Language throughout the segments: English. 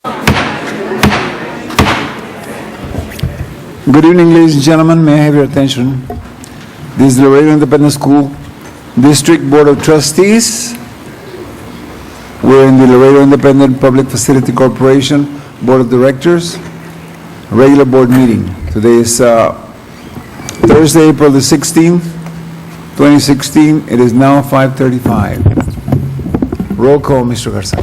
Good evening, ladies and gentlemen. May I have your attention? This is the Laredo Independent School District Board of Trustees. We're in the Laredo Independent Public Facility Corporation Board of Directors, regular board meeting. Today is Thursday, April the 16th, 2016. It is now 5:35. Roll call, Mr. Garza.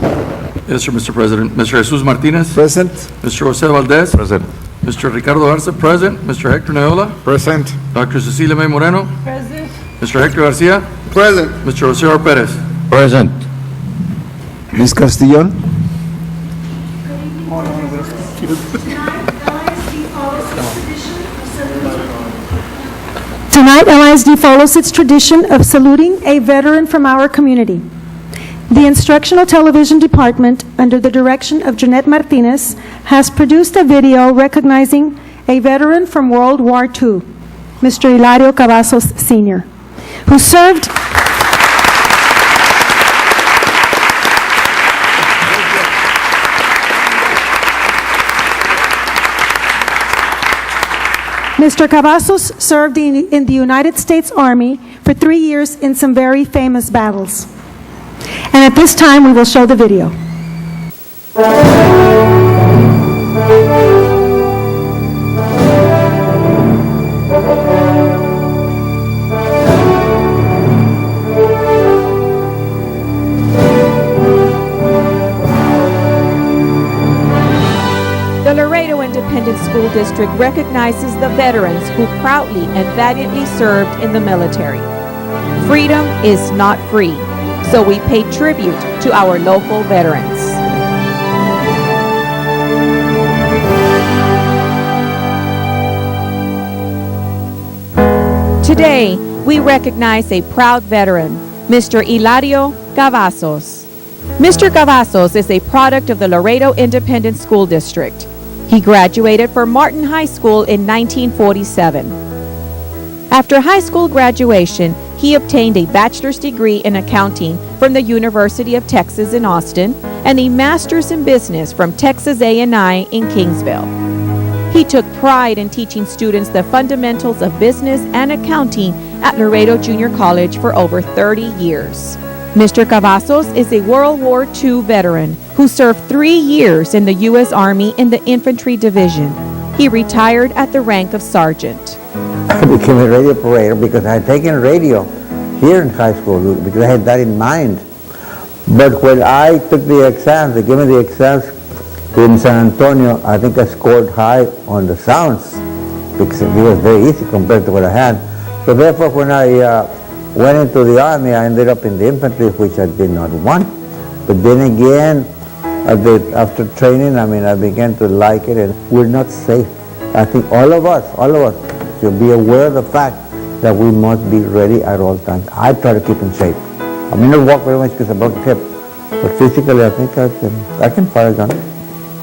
Yes, sir, Mr. President. Mr. Jesus Martinez. Present? Mr. Jose Valdez. Present. Mr. Ricardo Arce, present. Mr. Hector Neola. Present. Dr. Cecilia May Moreno. Present. Mr. Hector Garcia. Present. Mr. Jose R. Perez. Present. Ms. Castillon? Tonight, LISD follows its tradition of saluting a veteran from our community. The Instructional Television Department, under the direction of Jeanette Martinez, has produced a video recognizing a veteran from World War II, Mr. Hilario Cavazos, Sr., who served Mr. Cavazos served in the United States Army for 3 years in some very famous battles. And at this time, we will show the video. The Laredo Independent School District recognizes the veterans who proudly and valiantly served in the military. Freedom is not free, so we pay tribute to our local veterans. Today, we recognize a proud veteran, Mr. Hilario Cavazos. Mr. Cavazos is a product of the Laredo Independent School District. He graduated from Martin High School in 1947. After high school graduation, he obtained a bachelor's degree in accounting from the University of Texas in Austin and a master's in business from Texas A&I in Kingsville. He took pride in teaching students the fundamentals of business and accounting at Laredo Junior College for over 30 years. Mr. Cavazos is a World War II veteran who served 3 years in the U.S. Army in the Infantry Division. He retired at the rank of sergeant. I became a radio operator because I had taken radio here in high school because I had that in mind. But when I took the exams, they gave me the exams in San Antonio, I think I scored high on the sounds because it was very easy compared to what I had. So therefore, when I went into the Army, I ended up in the infantry, which I did not want. But then again, after training, I began to like it, and we're not safe. I think all of us should be aware of the fact that we must be ready at all times. I try to keep in shape. I may not walk very much because I broke a hip, but physically I think I can fire a gun.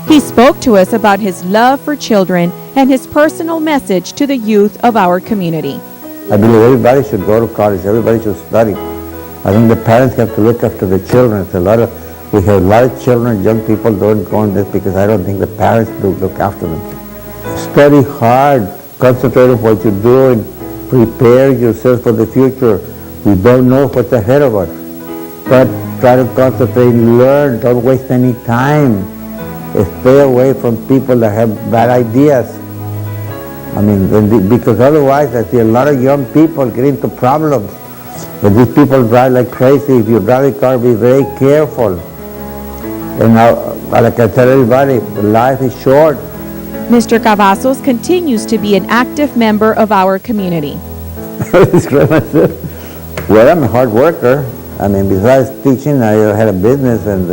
He spoke to us about his love for children and his personal message to the youth of our community. I believe everybody should go to college, everybody should study. I think the parents have to look after the children. We have a lot of children, young people don't go on this because I don't think the parents do look after them. Study hard, concentrate on what you're doing, prepare yourself for the future. We don't know what's ahead of us, but try to concentrate, learn, don't waste any time. Stay away from people that have bad ideas. Because otherwise I see a lot of young people get into problems. And these people drive like crazy. If you drive a car, be very careful. And like I tell everybody, life is short. Mr. Cavazos continues to be an active member of our community. I describe myself. Well, I'm a hard worker. Besides teaching, I had a business and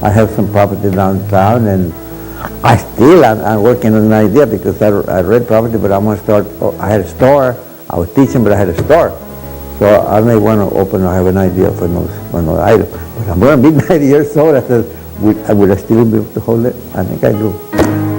I have some property downtown, and I'm working on an idea because I read property, but I want to start. I had a store. I was teaching, but I had a store. So I may want to open. I have an idea for another item. But I'm going to be 90 years old. I said, would I still be able to hold it? I think I do.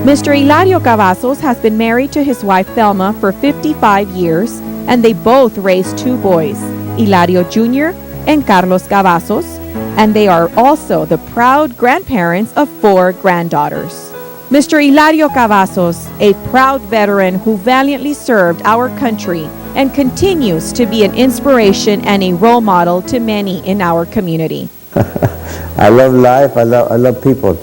Mr. Hilario Cavazos has been married to his wife Thelma for 55 years, and they both raised 2 boys, Hilario Jr. and Carlos Cavazos, and they are also the proud grandparents of 4 granddaughters. Mr. Hilario Cavazos, a proud veteran who valiantly served our country and continues to be an inspiration and a role model to many in our community. I love life, I love people,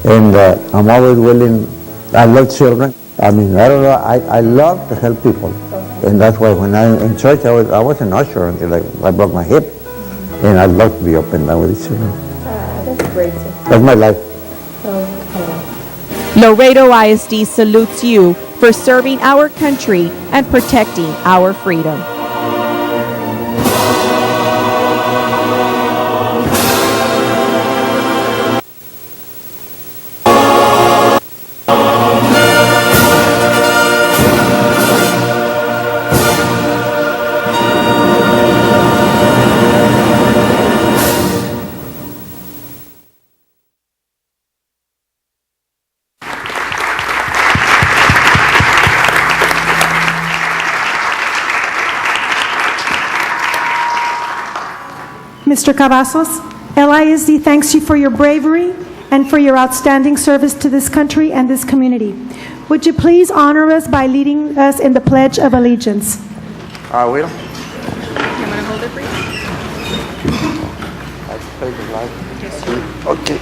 and I'm always willing. I love children. I mean, I don't know, I love to help people, and that's why when I in church, I was an usher until I broke my hip, and I love to be up and down with the children. That's great. That's my life. Laredo ISD salutes you for serving our country and protecting our freedom. Mr. Cavazos, LISD thanks you for your bravery and for your outstanding service to this country and this community. Would you please honor us by leading us in the Pledge of Allegiance? I will. I'm going to hold it for you. Okay.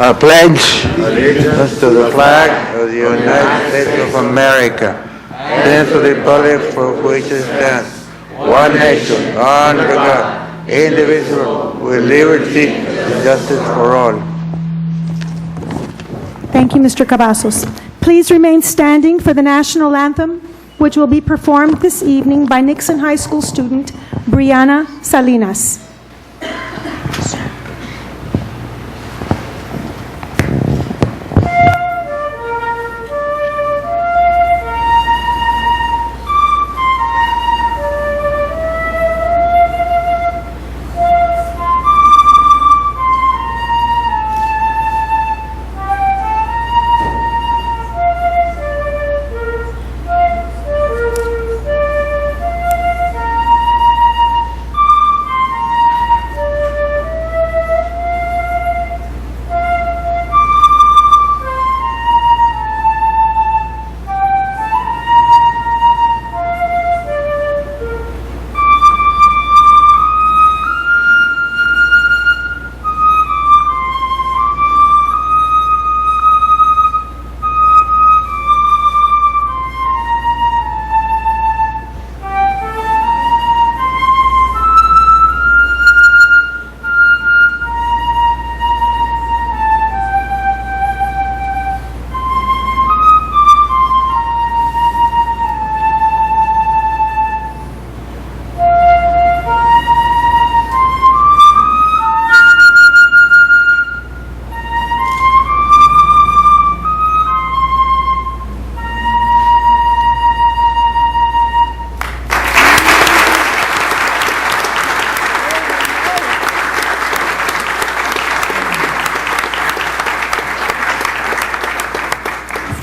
I pledge allegiance to the flag of the United States of America and to the republic for which it stands, one nation, under God, indivisible, with liberty and justice for all. Thank you, Mr. Cavazos. Please remain standing for the national anthem, which will be performed this evening by Nixon High School student Brianna Salinas.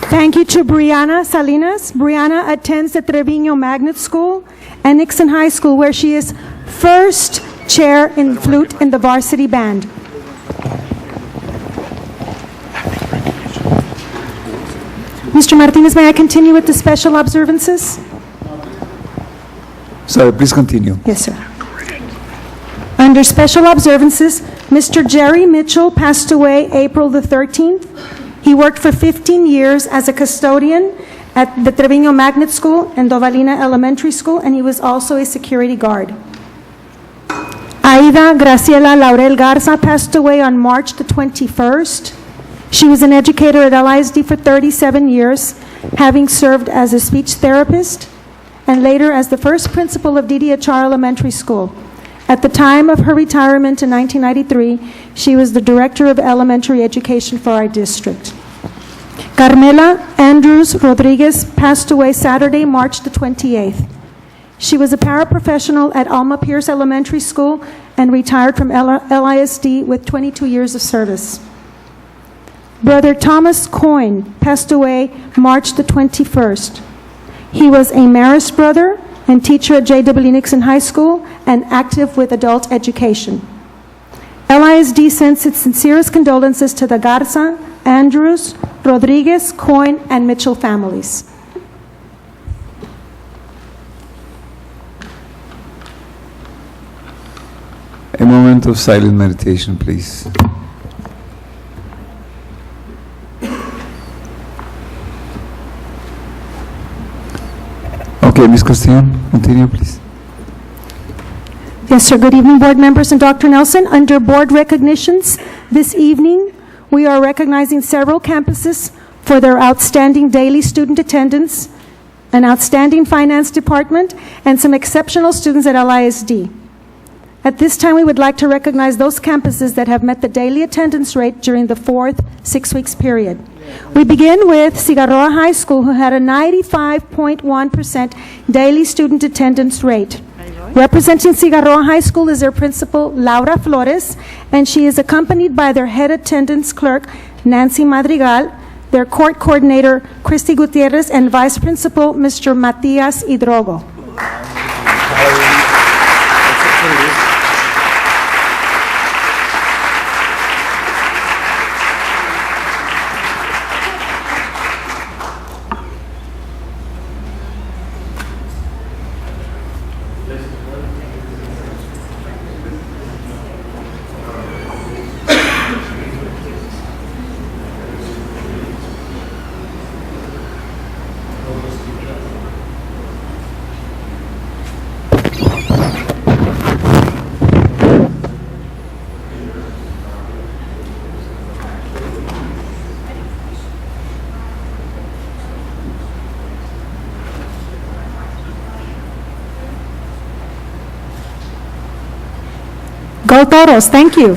Thank you to Brianna Salinas. Brianna attends the Trevino Magnet School and Nixon High School, where she is first chair in flute in the varsity band. Mr. Martinez, may I continue with the special observances? Sorry, please continue. Yes, sir. Under special observances, Mr. Jerry Mitchell passed away April the 13th. He worked for 15 years as a custodian at the Trevino Magnet School and Dovalina Elementary School, and he was also a security guard. Aida Graciela Laurel Garza passed away on March the 21st. She was an educator at LISD for 37 years, having served as a speech therapist and later as the first principal of DDHR Elementary School. At the time of her retirement in 1993, she was the director of elementary education for our district. Carmela Andrews Rodriguez passed away Saturday, March the 28th. She was a paraprofessional at Alma Pierce Elementary School and retired from LISD with 22 years of service. Brother Thomas Coyne passed away March the 21st. He was a Marist brother and teacher at J.W. Nixon High School and active with adult education. LISD sends its sincerest condolences to the Garza, Andrews, Rodriguez, Coyne, and Mitchell families. A moment of silent meditation, please. Okay, Ms. Castillo, continue, please. Yes, sir. Good evening, board members and Dr. Nelson. Under board recognitions, this evening, we are recognizing several campuses for their outstanding daily student attendance, an outstanding finance department, and some exceptional students at LISD. At this time, we would like to recognize those campuses that have met the daily attendance rate during the fourth 6 weeks period. We begin with Cigarroa High School, who had a 95.1% daily student attendance rate. Representing Cigarroa High School is their principal, Laura Flores, and she is accompanied by their head attendance clerk, Nancy Madrigal, their court coordinator, Christy Gutierrez, and vice principal, Mr. Matias Hidrogo. Go Toros, thank you.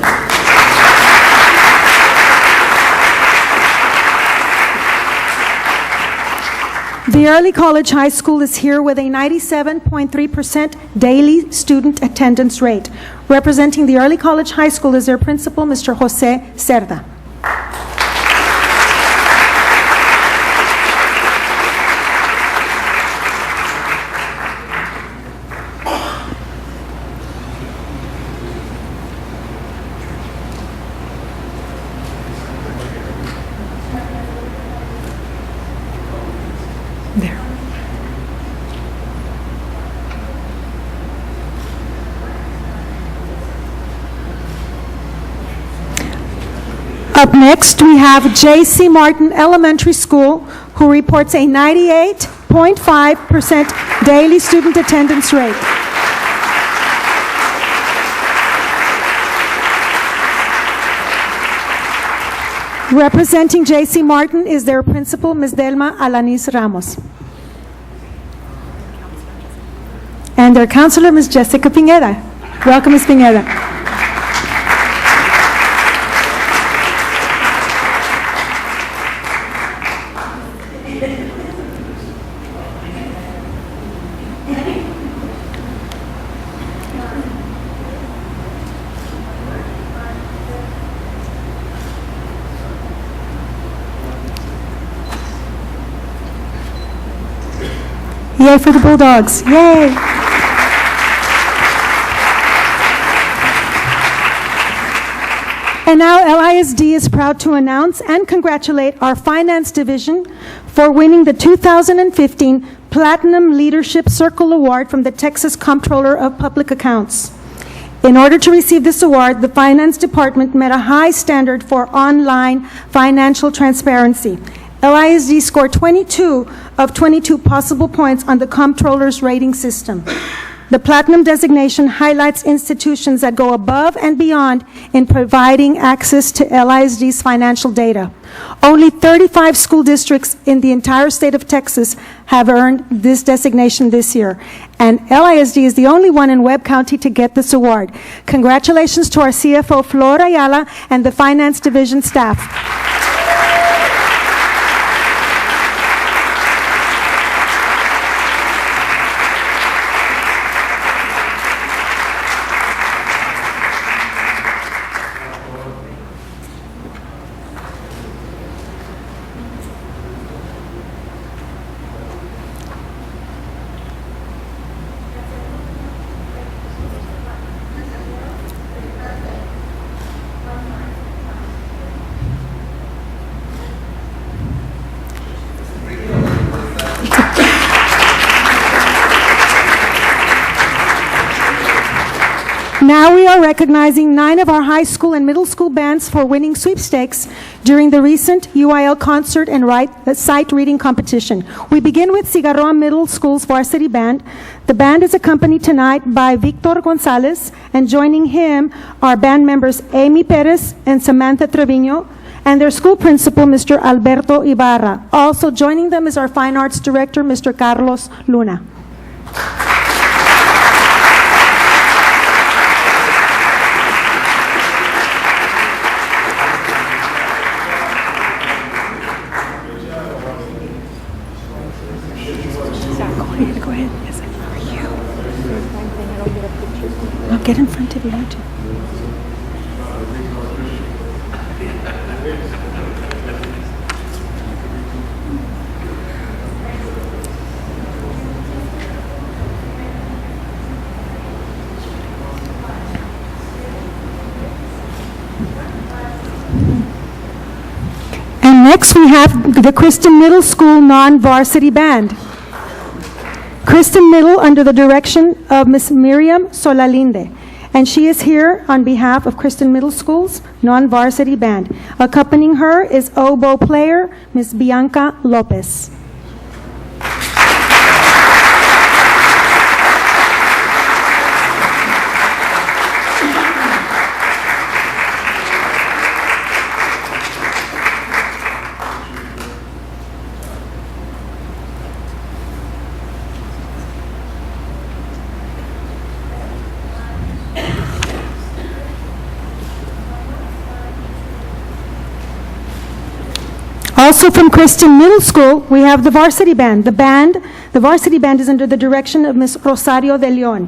The Early College High School is here with a 97.3% daily student attendance rate. Representing the Early College High School is their principal, Mr. Jose Cerda. There. Up next, we have J.C. Martin Elementary School, who reports a 98.5% daily student attendance rate. Representing J.C. Martin is their principal, Ms. Delma Alanis Ramos. And their counselor, Ms. Jessica Pineda. Welcome, Ms. Pineda. Yay for the Bulldogs. Yay. And now LISD is proud to announce and congratulate our finance division for winning the 2015 Platinum Leadership Circle Award from the Texas Comptroller of Public Accounts. In order to receive this award, the finance department met a high standard for online financial transparency. LISD scored 22 of 22 possible points on the Comptroller's rating system. The Platinum designation highlights institutions that go above and beyond in providing access to LISD's financial data. Only 35 school districts in the entire state of Texas have earned this designation this year, and LISD is the only one in Webb County to get this award. Congratulations to our CFO, Flor Ayala, and the finance division staff. now we are recognizing 9 of our high school and middle school bands for winning sweepstakes during the recent UIL concert and sight reading competition. We begin with Cigarroa Middle School's varsity band. The band is accompanied tonight by Victor Gonzalez, and joining him are band members Amy Perez and Samantha Trevino, and their school principal, Mr. Alberto Ibarra. Also joining them is our fine arts director, Mr. Carlos Luna. Go ahead. Yes, how are you? I'll get in front of you, too. And next we have the Kristen Middle School non-varsity band. Kristen Middle under the direction of Miss Miriam Solalinde. And she is here on behalf of Kristen Middle School's non-varsity band. Accompanying her is oboe player Miss Bianca Lopez. Also from Kristen Middle School, we have the varsity band. The varsity band is under the direction of Ms. Rosario De Leon.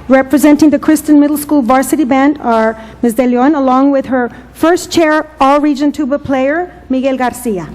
Representing the Kristen Middle School varsity band are Ms. De Leon, along with her first chair all-region tuba player, Miguel Garcia.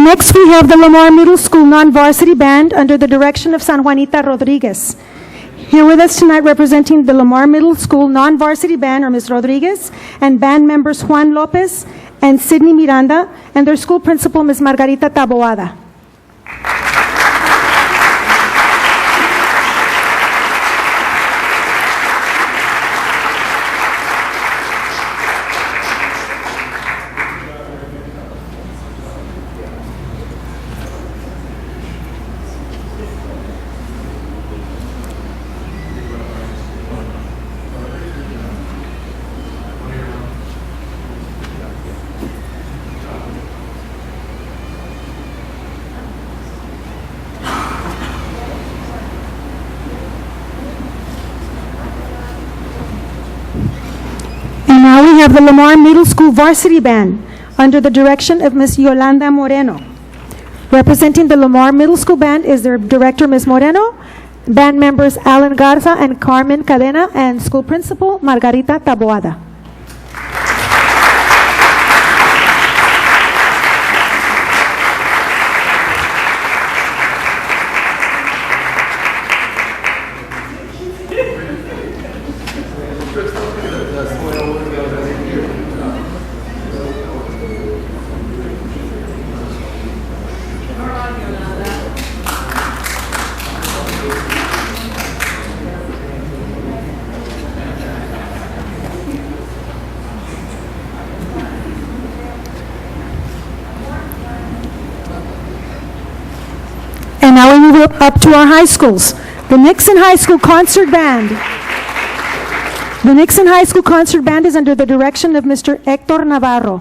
Next, we have the Lamar Middle School non-varsity band under the direction of San Juanita Rodriguez. Here with us tonight representing the Lamar Middle School non-varsity band are Ms. Rodriguez and band members Juan Lopez and Sidney Miranda, and their school principal, Ms. Margarita Taboada. Now we have the Lamar Middle School varsity band under the direction of Ms. Yolanda Moreno. Representing the Lamar Middle School band is their director, Ms. Moreno, band members Alan Garza and Carmen Cadena, and school principal Margarita Taboada. And now we move up to our high schools. The Nixon High School Concert Band. The Nixon High School Concert Band is under the direction of Mr. Hector Navarro.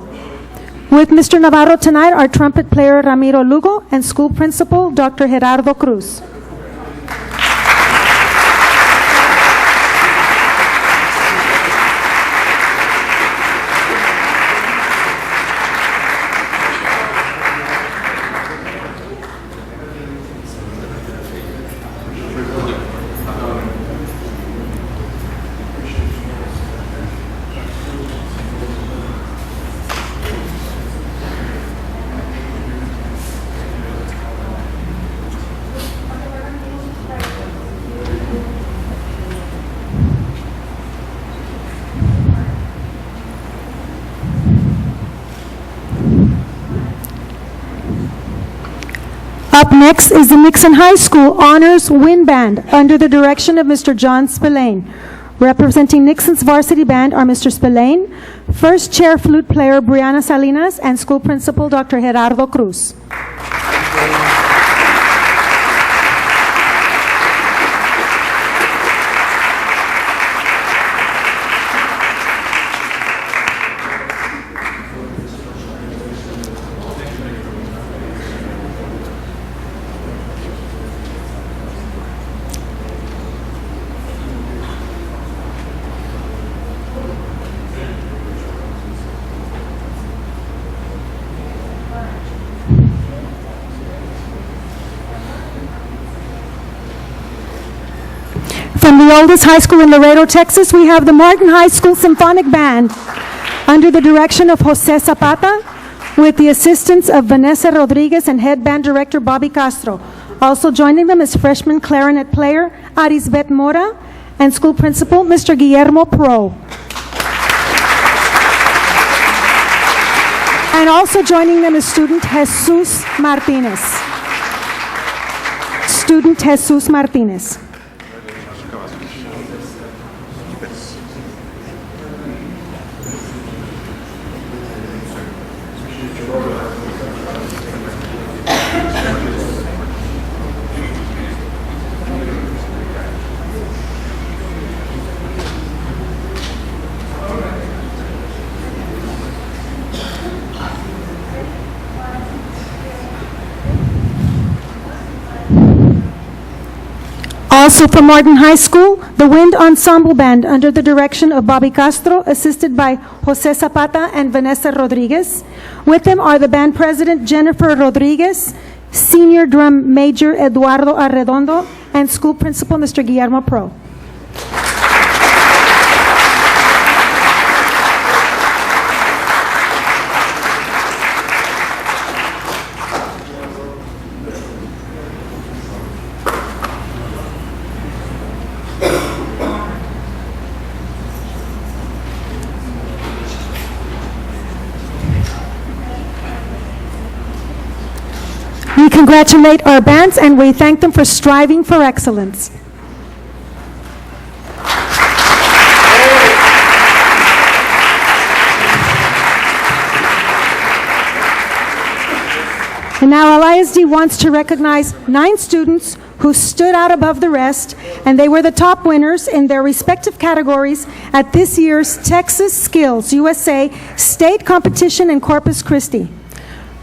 With Mr. Navarro tonight are trumpet player Ramiro Lugo and school principal Dr. Gerardo Cruz. Up next is the Nixon High School Honors Wind Band under the direction of Mr. John Spillane. Representing Nixon's varsity band are Mr. Spillane, first chair flute player Brianna Salinas, and school principal Dr. Gerardo Cruz. From the oldest high school in Laredo, Texas, we have the Martin High School Symphonic Band under the direction of Jose Zapata with the assistance of Vanessa Rodriguez and head band director Bobby Castro. Also joining them is freshman clarinet player Arisbet Mora and school principal Mr. Guillermo Pro. And also joining them is student Jesus Martinez. Student Jesus Martinez. Also from Martin High School, the Wind Ensemble Band under the direction of Bobby Castro, assisted by Jose Zapata and Vanessa Rodriguez. With them are the band president Jennifer Rodriguez, senior drum major Eduardo Arredondo, and school principal Mr. Guillermo Pro. We congratulate our bands and we thank them for striving for excellence. And now LISD wants to recognize 9 students who stood out above the rest, and they were the top winners in their respective categories at this year's Texas Skills USA State Competition in Corpus Christi.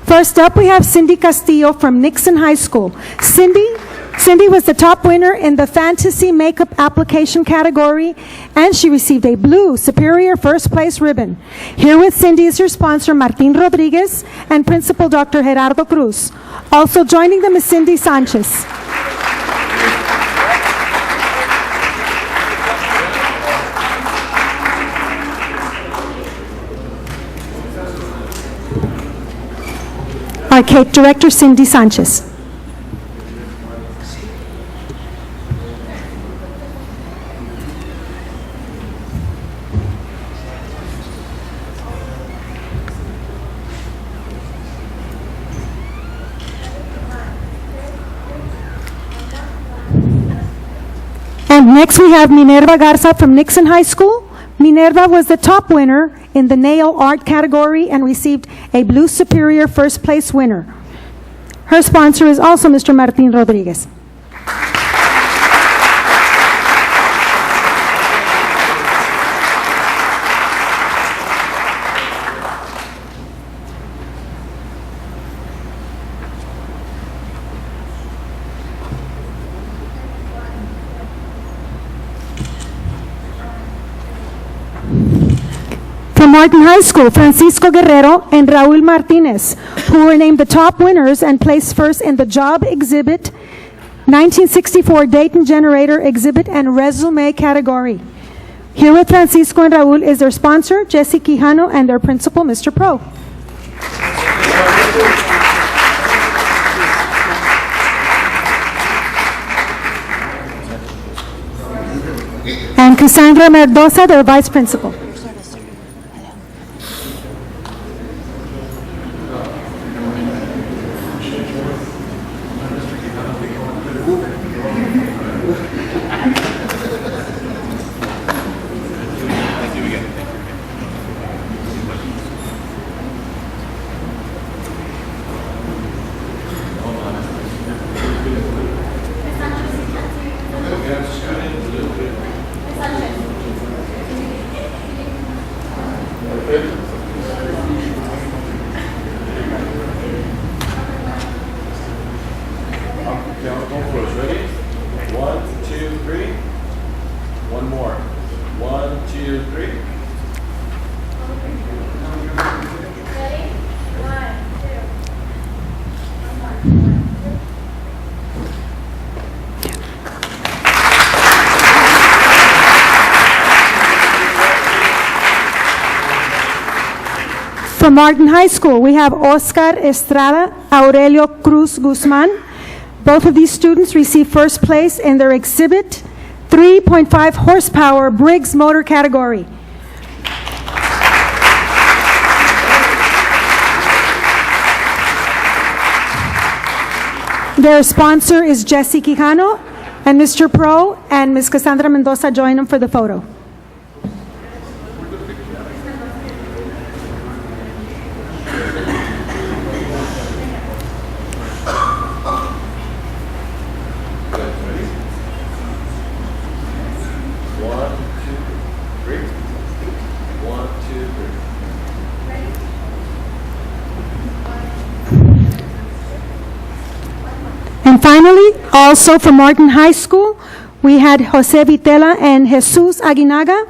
First up, we have Cindy Castillo from Nixon High School. Cindy was the top winner in the Fantasy Makeup Application category, and she received a blue Superior First Place ribbon. Here with Cindy is her sponsor, Martin Rodriguez, and Principal Dr. Gerardo Cruz. Also joining them is Cindy Sanchez. Arcade Director Cindy Sanchez. And next we have Minerva Garza from Nixon High School. Minerva was the top winner in the nail art category and received a blue Superior First Place winner. Her sponsor is also Mr. Martin Rodriguez. From Martin High School, Francisco Guerrero and Raul Martinez, who were named the top winners and placed first in the Job Exhibit, 1964 Dayton Generator Exhibit, and Resume category. Here with Francisco and Raul is their sponsor, Jesse Quijano, and their principal, Mr. Pro. And Cassandra Mendoza, their vice principal. from Martin High School, we have Oscar Estrada, Aurelio Cruz Guzman. Both of these students received first place in their exhibit 3.5 horsepower Briggs motor category. Their sponsor is Jesse Quijano, and Mr. Pro and Ms. Cassandra Mendoza join them for the photo. And finally, also from Martin High School, we had Jose Vitela and Jesus Aguinaga,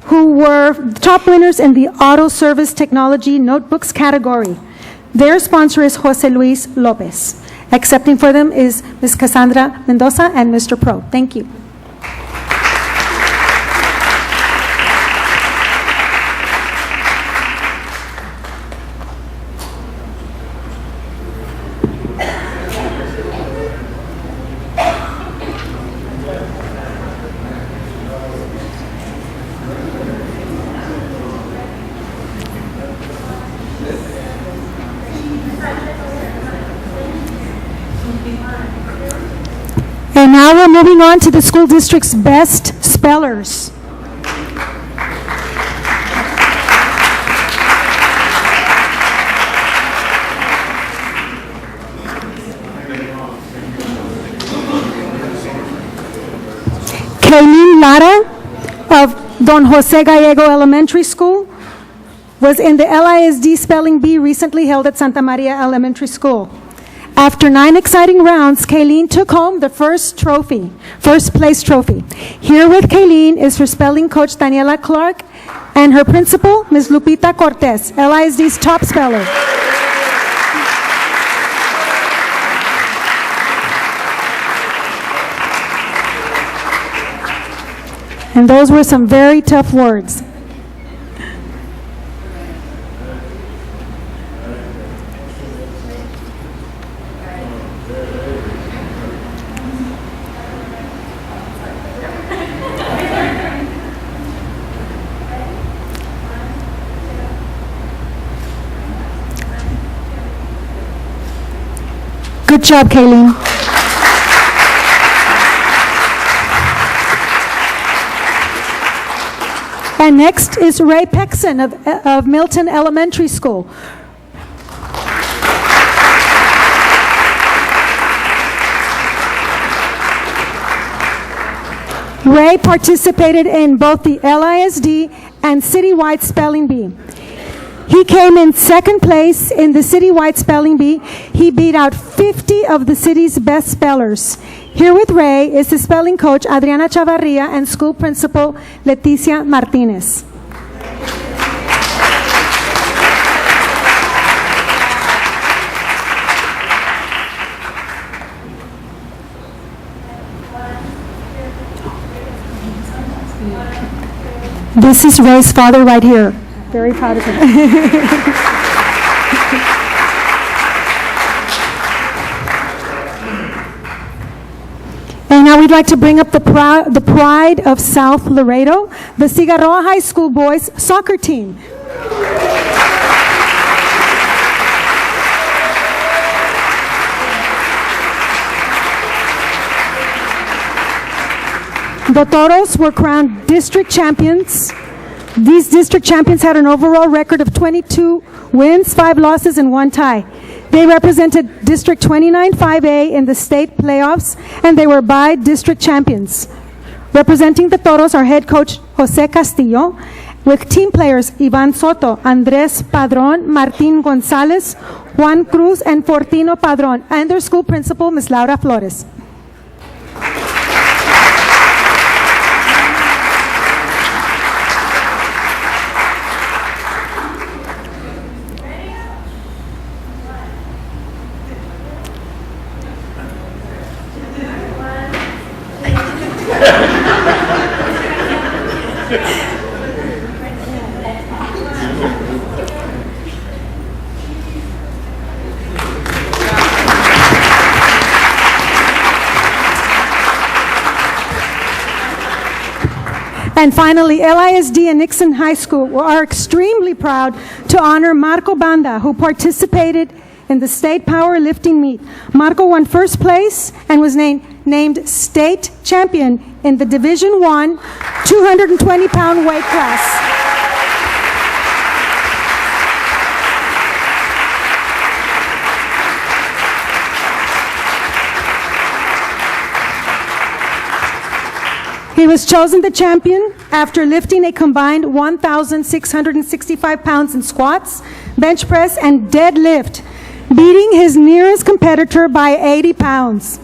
who were top winners in the Auto Service Technology Notebooks category. Their sponsor is Jose Luis Lopez. Accepting for them is Ms. Cassandra Mendoza and Mr. Pro. Thank you. And now we're moving on to the school district's best spellers. Kaylin Lara of Don Jose Gallego Elementary School was in the LISD Spelling Bee recently held at Santa Maria Elementary School. After 9 exciting rounds, Kayleen took home the first place trophy. Here with Kayleen is her spelling coach, Daniela Clark, and her principal, Ms. Lupita Cortez, LISD's top speller. And those were some very tough words. Good job, Kayleen. And next is Ray Pexon of Milton Elementary School. Ray participated in both the LISD and citywide spelling bee. He came in second place in the citywide spelling bee. He beat out 50 of the city's best spellers. Here with Ray is his spelling coach, Adriana Chavarria, and school principal, Leticia Martinez. This is Ray's father right here. Very proud of him. And now we'd like to bring up the pride of South Laredo, the Cigarroa High School boys soccer team. The Toros were crowned district champions. These district champions had an overall record of 22 wins, 5 losses, and 1 tie. They represented District 29 5A in the state playoffs, and they were by-district champions. Representing the Toros are head coach Jose Castillo, with team players Ivan Soto, Andres Padron, Martin Gonzalez, Juan Cruz, and Fortino Padron, and their school principal, Ms. Laura Flores. And finally, LISD and Nixon High School are extremely proud to honor Marco Banda, who participated in the state powerlifting meet. Marco won first place and was named state champion in the Division I 220-pound weight class. He was chosen the champion after lifting a combined 1,665 pounds in squats, bench press, and deadlift, beating his nearest competitor by 80 pounds.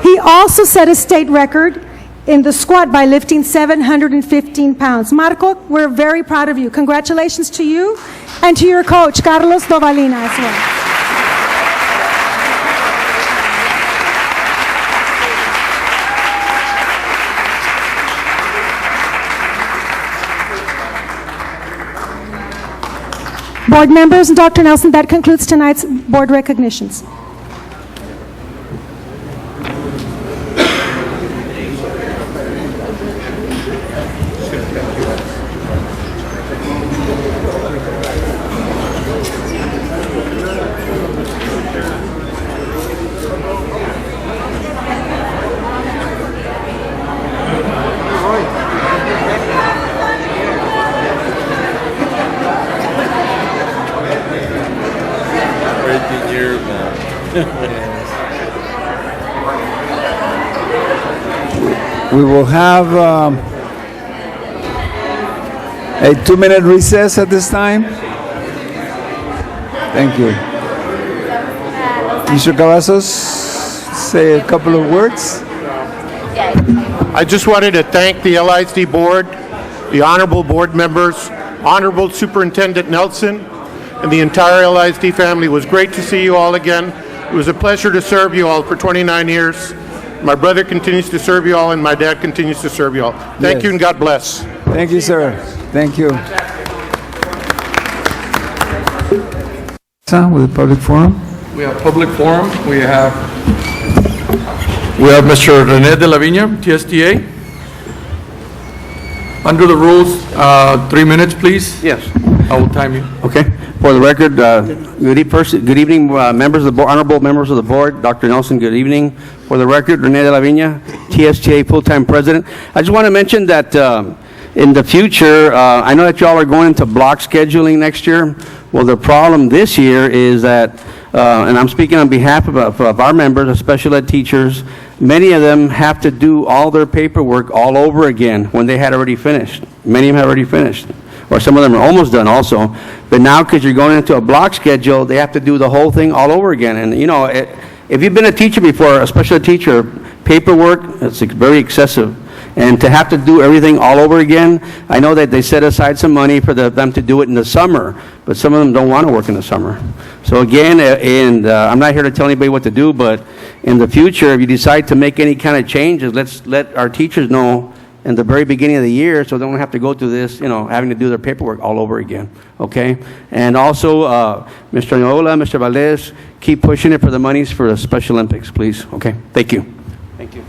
He also set a state record in the squat by lifting 715 pounds. Marco, we're very proud of you. Congratulations to you and to your coach, Carlos Dovalina, as well. Board members and Dr. Nelson, that concludes tonight's board recognitions. We will have a 2-minute recess at this time. Thank you. Mr. Cavazos, say a couple of words. I just wanted to thank the LISD board, the honorable board members, honorable Superintendent Nelson, and the entire LISD family. It was great to see you all again. It was a pleasure to serve you all for 29 years. My brother continues to serve you all, and my dad continues to serve you all. Thank you, and God bless. Thank you, sir. Thank you. With the public forum. We have public forum. We have Mr. Rene de la Viña, TSTA. Under the rules, 3 minutes, please. Yes. I will time you. Okay. For the record, good evening, members of the board, honorable members of the board. Dr. Nelson, good evening. For the record, Rene de la Viña, TSTA full-time president. I just want to mention that in the future, I know that y'all are going into block scheduling next year. Well, the problem this year is that, and I'm speaking on behalf of our members, of special ed teachers, many of them have to do all their paperwork all over again when they had already finished. Many of them have already finished. Or some of them are almost done also. But now, because you're going into a block schedule, they have to do the whole thing all over again. And, you know, if you've been a teacher before, a special ed teacher, paperwork, it's very excessive. And to have to do everything all over again, I know that they set aside some money for them to do it in the summer, but some of them don't want to work in the summer. So again, and I'm not here to tell anybody what to do, but in the future, if you decide to make any kind of changes, let's let our teachers know in the very beginning of the year, so they don't have to go through this, you know, having to do their paperwork all over again, okay? And also, Mr. Nola, Mr. Valdez, keep pushing it for the monies for the Special Olympics, please, okay? Thank you. Thank you.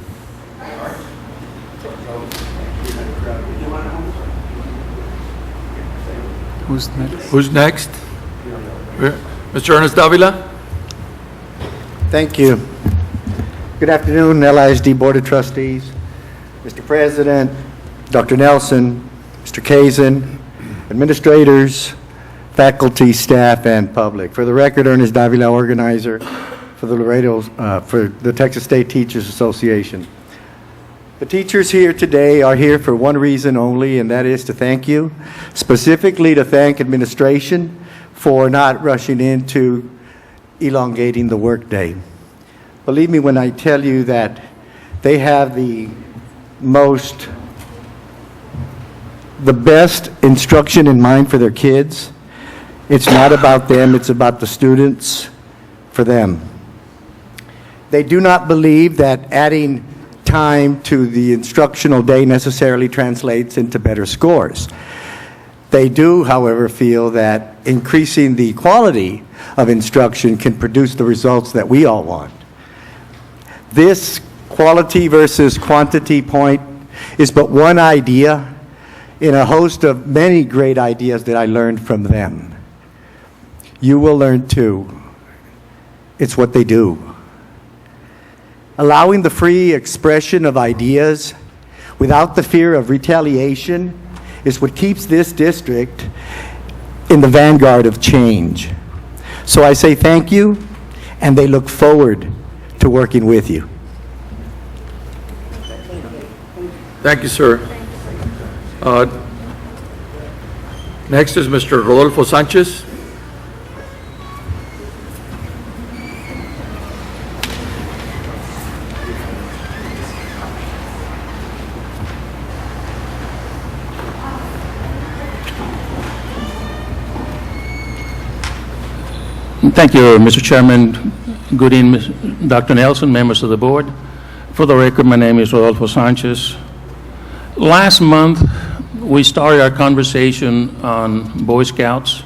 Who's next? Who's next? Mr. Ernest Davila? Thank you. Good afternoon, LISD Board of Trustees, Mr. President, Dr. Nelson, Mr. Kazin, administrators, faculty, staff, and public. For the record, Ernest Davila, organizer for the Texas State Teachers Association. The teachers here today are here for one reason only, and that is to thank you, specifically to thank administration for not rushing into elongating the workday. Believe me when I tell you that they have the best instruction in mind for their kids. It's not about them, it's about the students for them. They do not believe that adding time to the instructional day necessarily translates into better scores. They do, however, feel that increasing the quality of instruction can produce the results that we all want. This quality versus quantity point is but one idea in a host of many great ideas that I learned from them. You will learn too. It's what they do. Allowing the free expression of ideas without the fear of retaliation is what keeps this district in the vanguard of change. So I say thank you, and they look forward to working with you. Thank you, sir. Next is Mr. Rodolfo Sanchez. Thank you, Mr. Chairman. Good evening, Dr. Nelson, members of the board. For the record, my name is Rodolfo Sanchez. Last month, we started our conversation on Boy Scouts.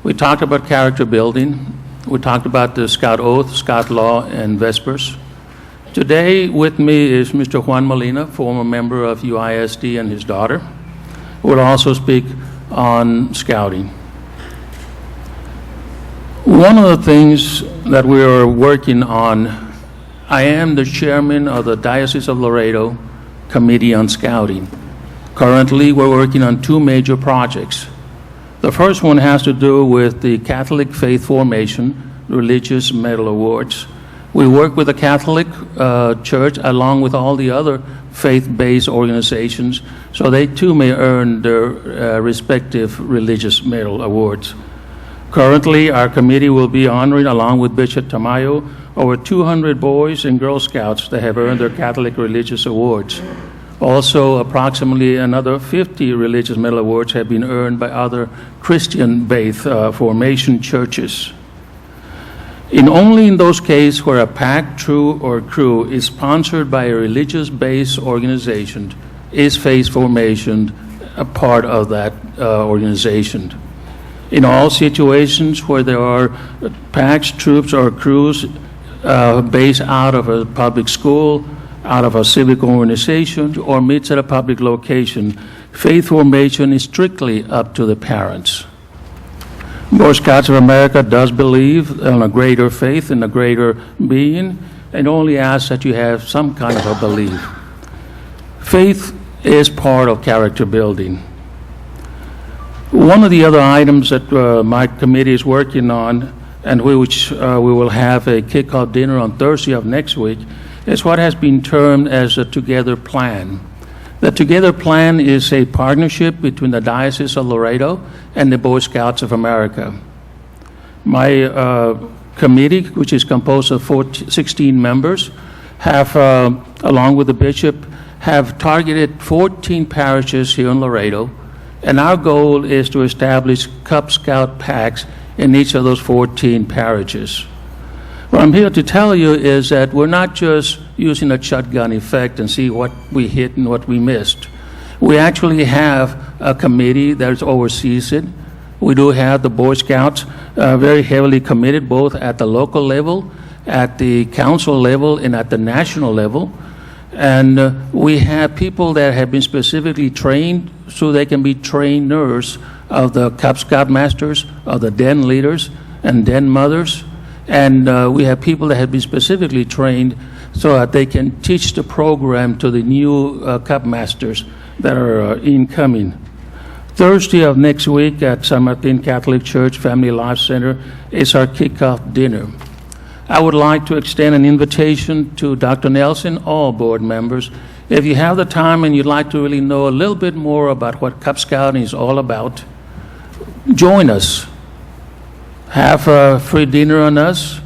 We talked about character building. We talked about the Scout Oath, Scout Law, and Vespers. Today with me is Mr. Juan Molina, former member of UISD, and his daughter, who will also speak on Scouting. One of the things that we are working on, I am the chairman of the Diocese of Laredo Committee on Scouting. Currently, we're working on two major projects. The first one has to do with the Catholic Faith Formation Religious Medal Awards. We work with the Catholic Church along with all the other faith-based organizations, so they too may earn their respective religious medal awards. Currently, our committee will be honoring, along with Bishop Tamayo, over 200 boys and Girl Scouts that have earned their Catholic religious awards. Also, approximately another 50 religious medal awards have been earned by other Christian-based formation churches. Only in those cases where a pack, troop, or crew is sponsored by a religious-based organization is Faith Formation a part of that organization. In all situations where there are packs, troops, or crews based out of a public school, out of a civic organization, or meets at a public location, faith formation is strictly up to the parents. Boy Scouts of America does believe in a greater faith, in a greater being, and only asks that you have some kind of a belief. Faith is part of character building. One of the other items that my committee is working on, and which we will have a kickoff dinner on Thursday of next week, is what has been termed as a Together Plan. The Together Plan is a partnership between the Diocese of Laredo and the Boy Scouts of America. My committee, which is composed of 16 members, have, along with the bishop, have targeted 14 parishes here in Laredo, and our goal is to establish Cub Scout packs in each of those 14 parishes. What I'm here to tell you is that we're not just using a shotgun effect and see what we hit and what we missed. We actually have a committee that oversees it. We do have the Boy Scouts very heavily committed, both at the local level, at the council level, and at the national level. And we have people that have been specifically trained so they can be trainers of the Cub Scout masters, of the den leaders and den mothers. And we have people that have been specifically trained so that they can teach the program to the new Cub masters that are incoming. Thursday of next week at San Martin Catholic Church Family Life Center is our kickoff dinner. I would like to extend an invitation to Dr. Nelson, all board members. If you have the time and you'd like to really know a little bit more about what Cub Scouting is all about, join us. Have a free dinner on us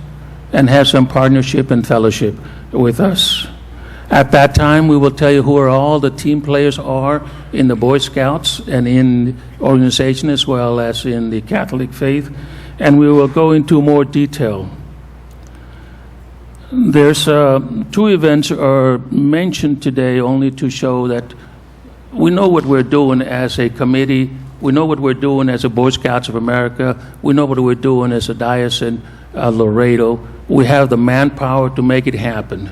and have some partnership and fellowship with us. At that time, we will tell you who are all the team players are in the Boy Scouts and in the organization as well as in the Catholic faith, and we will go into more detail. There's two events are mentioned today only to show that we know what we're doing as a committee. We know what we're doing as a Boy Scouts of America. We know what we're doing as a Diocese Laredo. We have the manpower to make it happen.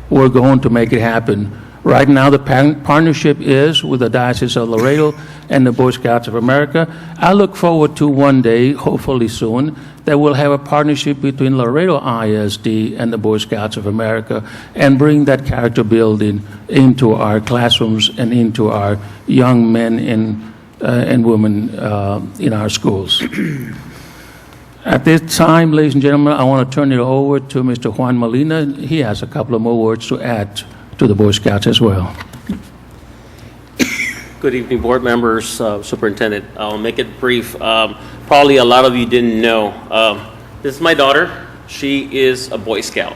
We're going to make it happen. Right now, the partnership is with the Diocese of Laredo and the Boy Scouts of America. I look forward to one day, hopefully soon, that we'll have a partnership between Laredo ISD and the Boy Scouts of America and bring that character building into our classrooms and into our young men and women in our schools. At this time, ladies and gentlemen, I want to turn it over to Mr. Juan Molina. He has a couple of more words to add to the Boy Scouts as well. Good evening, board members, superintendent. I'll make it brief. Probably a lot of you didn't know. This is my daughter. She is a Boy Scout.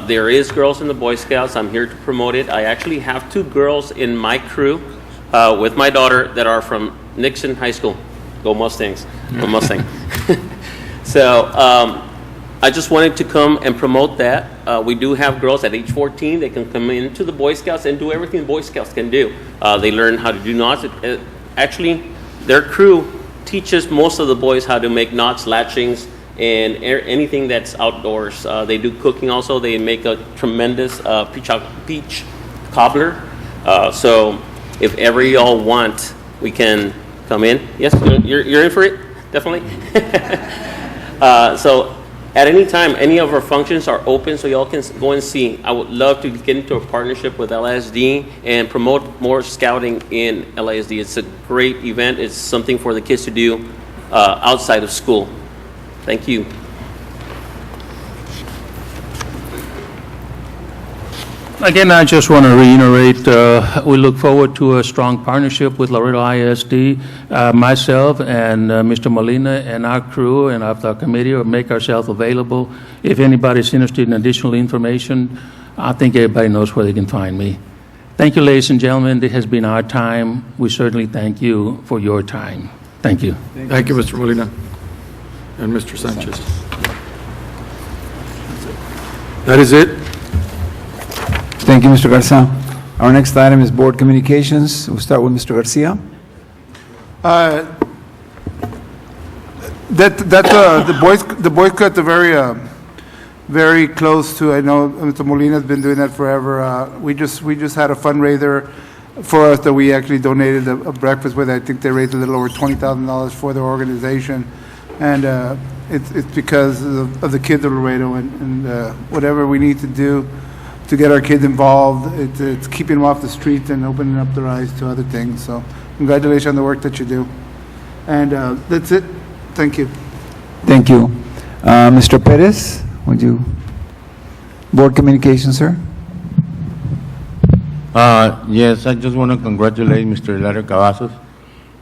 There is girls in the Boy Scouts. I'm here to promote it. I actually have 2 girls in my crew with my daughter that are from Nixon High School. Go Mustangs. Go Mustang. So I just wanted to come and promote that. We do have girls at age 14. They can come into the Boy Scouts and do everything Boy Scouts can do. They learn how to do knots. Actually, their crew teaches most of the boys how to make knots, latchings, and anything that's outdoors. They do cooking also. They make a tremendous peach cobbler. So if ever y'all want, we can come in. Yes, you're in for it? Definitely. So at any time, any of our functions are open, so y'all can go and see. I would love to get into a partnership with LISD and promote more scouting in LISD. It's a great event. It's something for the kids to do outside of school. Thank you. Again, I just want to reiterate, we look forward to a strong partnership with Laredo ISD. Myself and Mr. Molina and our crew and our committee will make ourselves available. If anybody's interested in additional information, I think everybody knows where they can find me. Thank you, ladies and gentlemen. This has been our time. We certainly thank you for your time. Thank you. Thank you, Mr. Molina and Mr. Sanchez. That is it. Thank you, Mr. Garza. Our next item is board communications. We'll start with Mr. Garcia. The Boy Scouts are very close to. I know Mr. Molina's been doing that forever. We just had a fundraiser for us that we actually donated a breakfast with. I think they raised a little over $20,000 for their organization, and it's because of the kids of Laredo and whatever we need to do to get our kids involved. It's keeping them off the streets and opening up their eyes to other things. So congratulations on the work that you do. And that's it. Thank you. Thank you. Mr. Perez, would you? Board communications, sir? Yes, I just want to congratulate Mr. Hilario Cavazos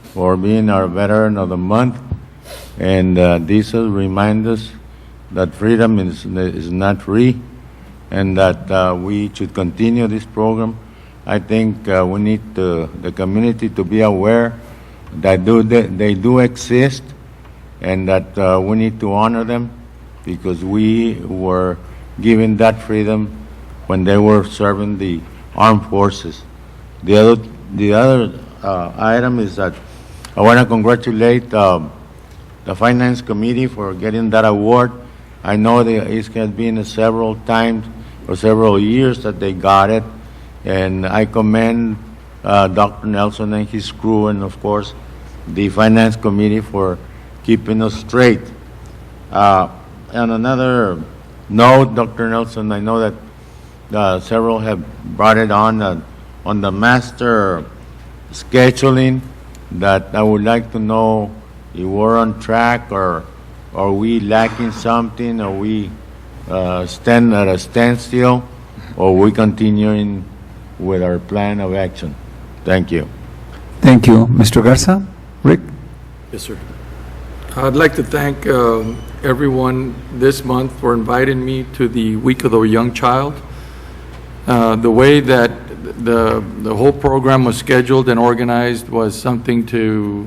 for being our Veteran of the Month. And this will remind us that freedom is not free, and that we should continue this program. I think we need the community to be aware that they do exist, and that we need to honor them, because we were given that freedom when they were serving the armed forces. The other item is that I want to congratulate the Finance Committee for getting that award. I know it has been several times for several years that they got it, and I commend Dr. Nelson and his crew, and of course the Finance Committee for keeping us straight. On another note, Dr. Nelson, I know that several have brought it on the master scheduling, that I would like to know if we're on track, or are we lacking something, or we stand at a standstill, or we continuing with our plan of action. Thank you. Thank you. Mr. Garza? Rick? Yes, sir. I'd like to thank everyone this month for inviting me to the Week of the Young Child. The way that the whole program was scheduled and organized was something to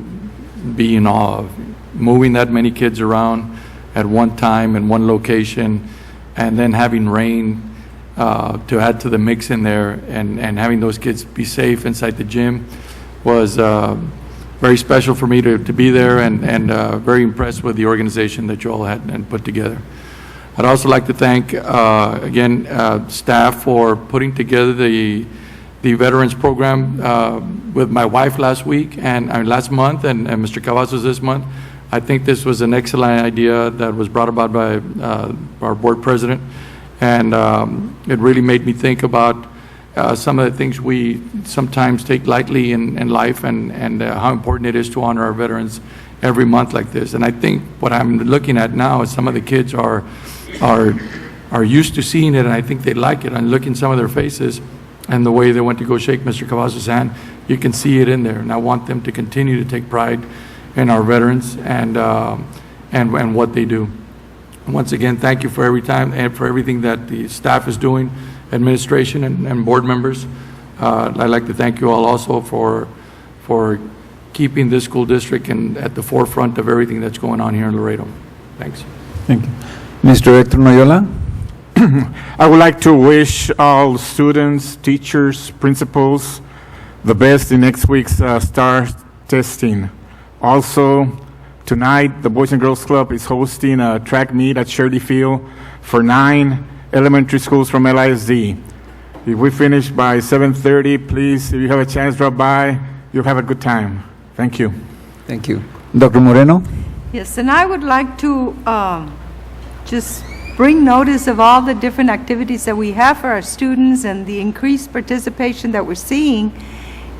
be in awe of. Moving that many kids around at one time in one location, and then having rain to add to the mix in there, and having those kids be safe inside the gym was very special for me to be there, and very impressed with the organization that you all had and put together. I'd also like to thank, again, staff for putting together the Veterans Program with my wife last week and last month, and Mr. Cavazos this month. I think this was an excellent idea that was brought about by our board president, and it really made me think about some of the things we sometimes take lightly in life, and how important it is to honor our veterans every month like this. And I think what I'm looking at now is some of the kids are used to seeing it, and I think they like it. And looking some of their faces and the way they went to go shake Mr. Cavazos' hand, you can see it in there. And I want them to continue to take pride in our veterans and what they do. Once again, thank you for every time and for everything that the staff is doing, administration and board members. I'd like to thank you all also for keeping this school district at the forefront of everything that's going on here in Laredo. Thanks. Thank you. Mr. Hector Noyola? I would like to wish all students, teachers, principals the best in next week's STAR testing. Also, tonight, the Boys and Girls Club is hosting a track meet at Shirley Field for 9 elementary schools from LISD. If we finish by 7:30, please, if you have a chance, drop by. You'll have a good time. Thank you. Thank you. Dr. Moreno? Yes, and I would like to just bring notice of all the different activities that we have for our students and the increased participation that we're seeing,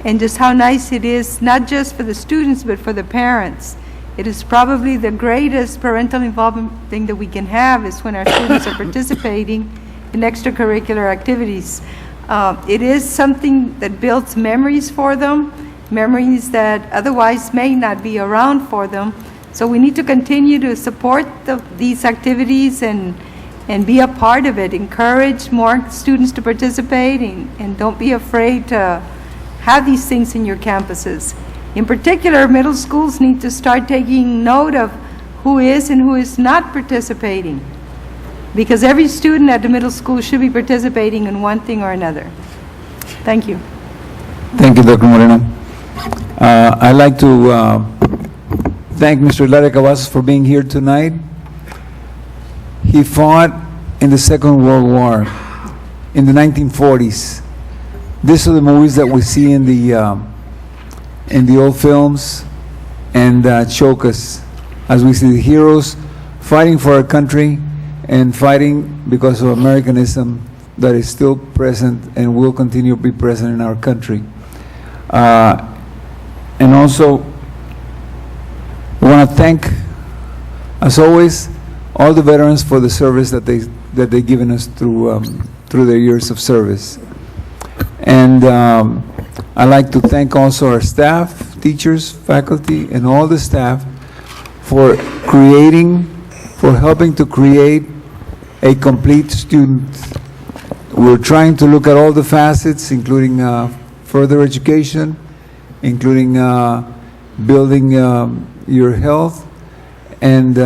and just how nice it is, not just for the students, but for the parents. It is probably the greatest parental involvement thing that we can have is when our students are participating in extracurricular activities. It is something that builds memories for them, memories that otherwise may not be around for them. So we need to continue to support these activities and be a part of it. Encourage more students to participate, and don't be afraid to have these things in your campuses. In particular, middle schools need to start taking note of who is and who is not participating, because every student at the middle school should be participating in one thing or another. Thank you. Thank you, Dr. Moreno. I'd like to thank Mr. Hilario Cavazos for being here tonight. He fought in the Second World War in the 1940s. These are the movies that we see in the old films and choke us as we see the heroes fighting for our country and fighting because of Americanism that is still present and will continue to be present in our country. And also, we want to thank, as always, all the veterans for the service that they've given us through their years of service. And I'd like to thank also our staff, teachers, faculty, and all the staff for helping to create a complete student. We're trying to look at all the facets, including further education, including building your health, and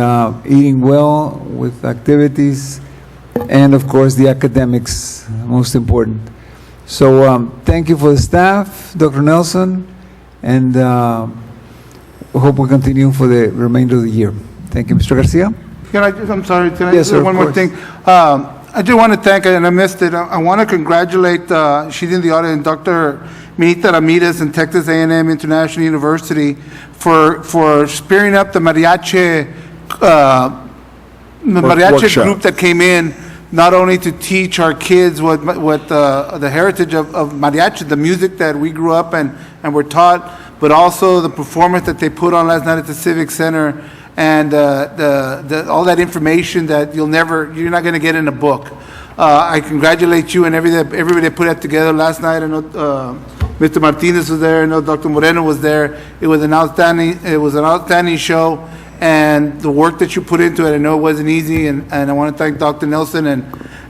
eating well with activities, and of course the academics, most important. So thank you for the staff, Dr. Nelson, and we hope we continue for the remainder of the year. Thank you. Mr. Garcia? I'm sorry, can I Yes, say sir, one of more thing? I do want to thank, and I missed it, I want to congratulate, she's in the audience, Dr. Minita Ramirez and Texas A&M International University for spearing up the mariachi Workshop group that came in, not only to teach our kids what the heritage of mariachi, the music that we grew up and were taught, but also the performance that they put on last night at the Civic Center, and all that information that you're not going to get in a book. I congratulate you and everybody that put that together last night. I know Mr. Martinez was there. I know Dr. Moreno was there. It was an outstanding show, and the work that you put into it, I know it wasn't easy, and I want to thank Dr. Nelson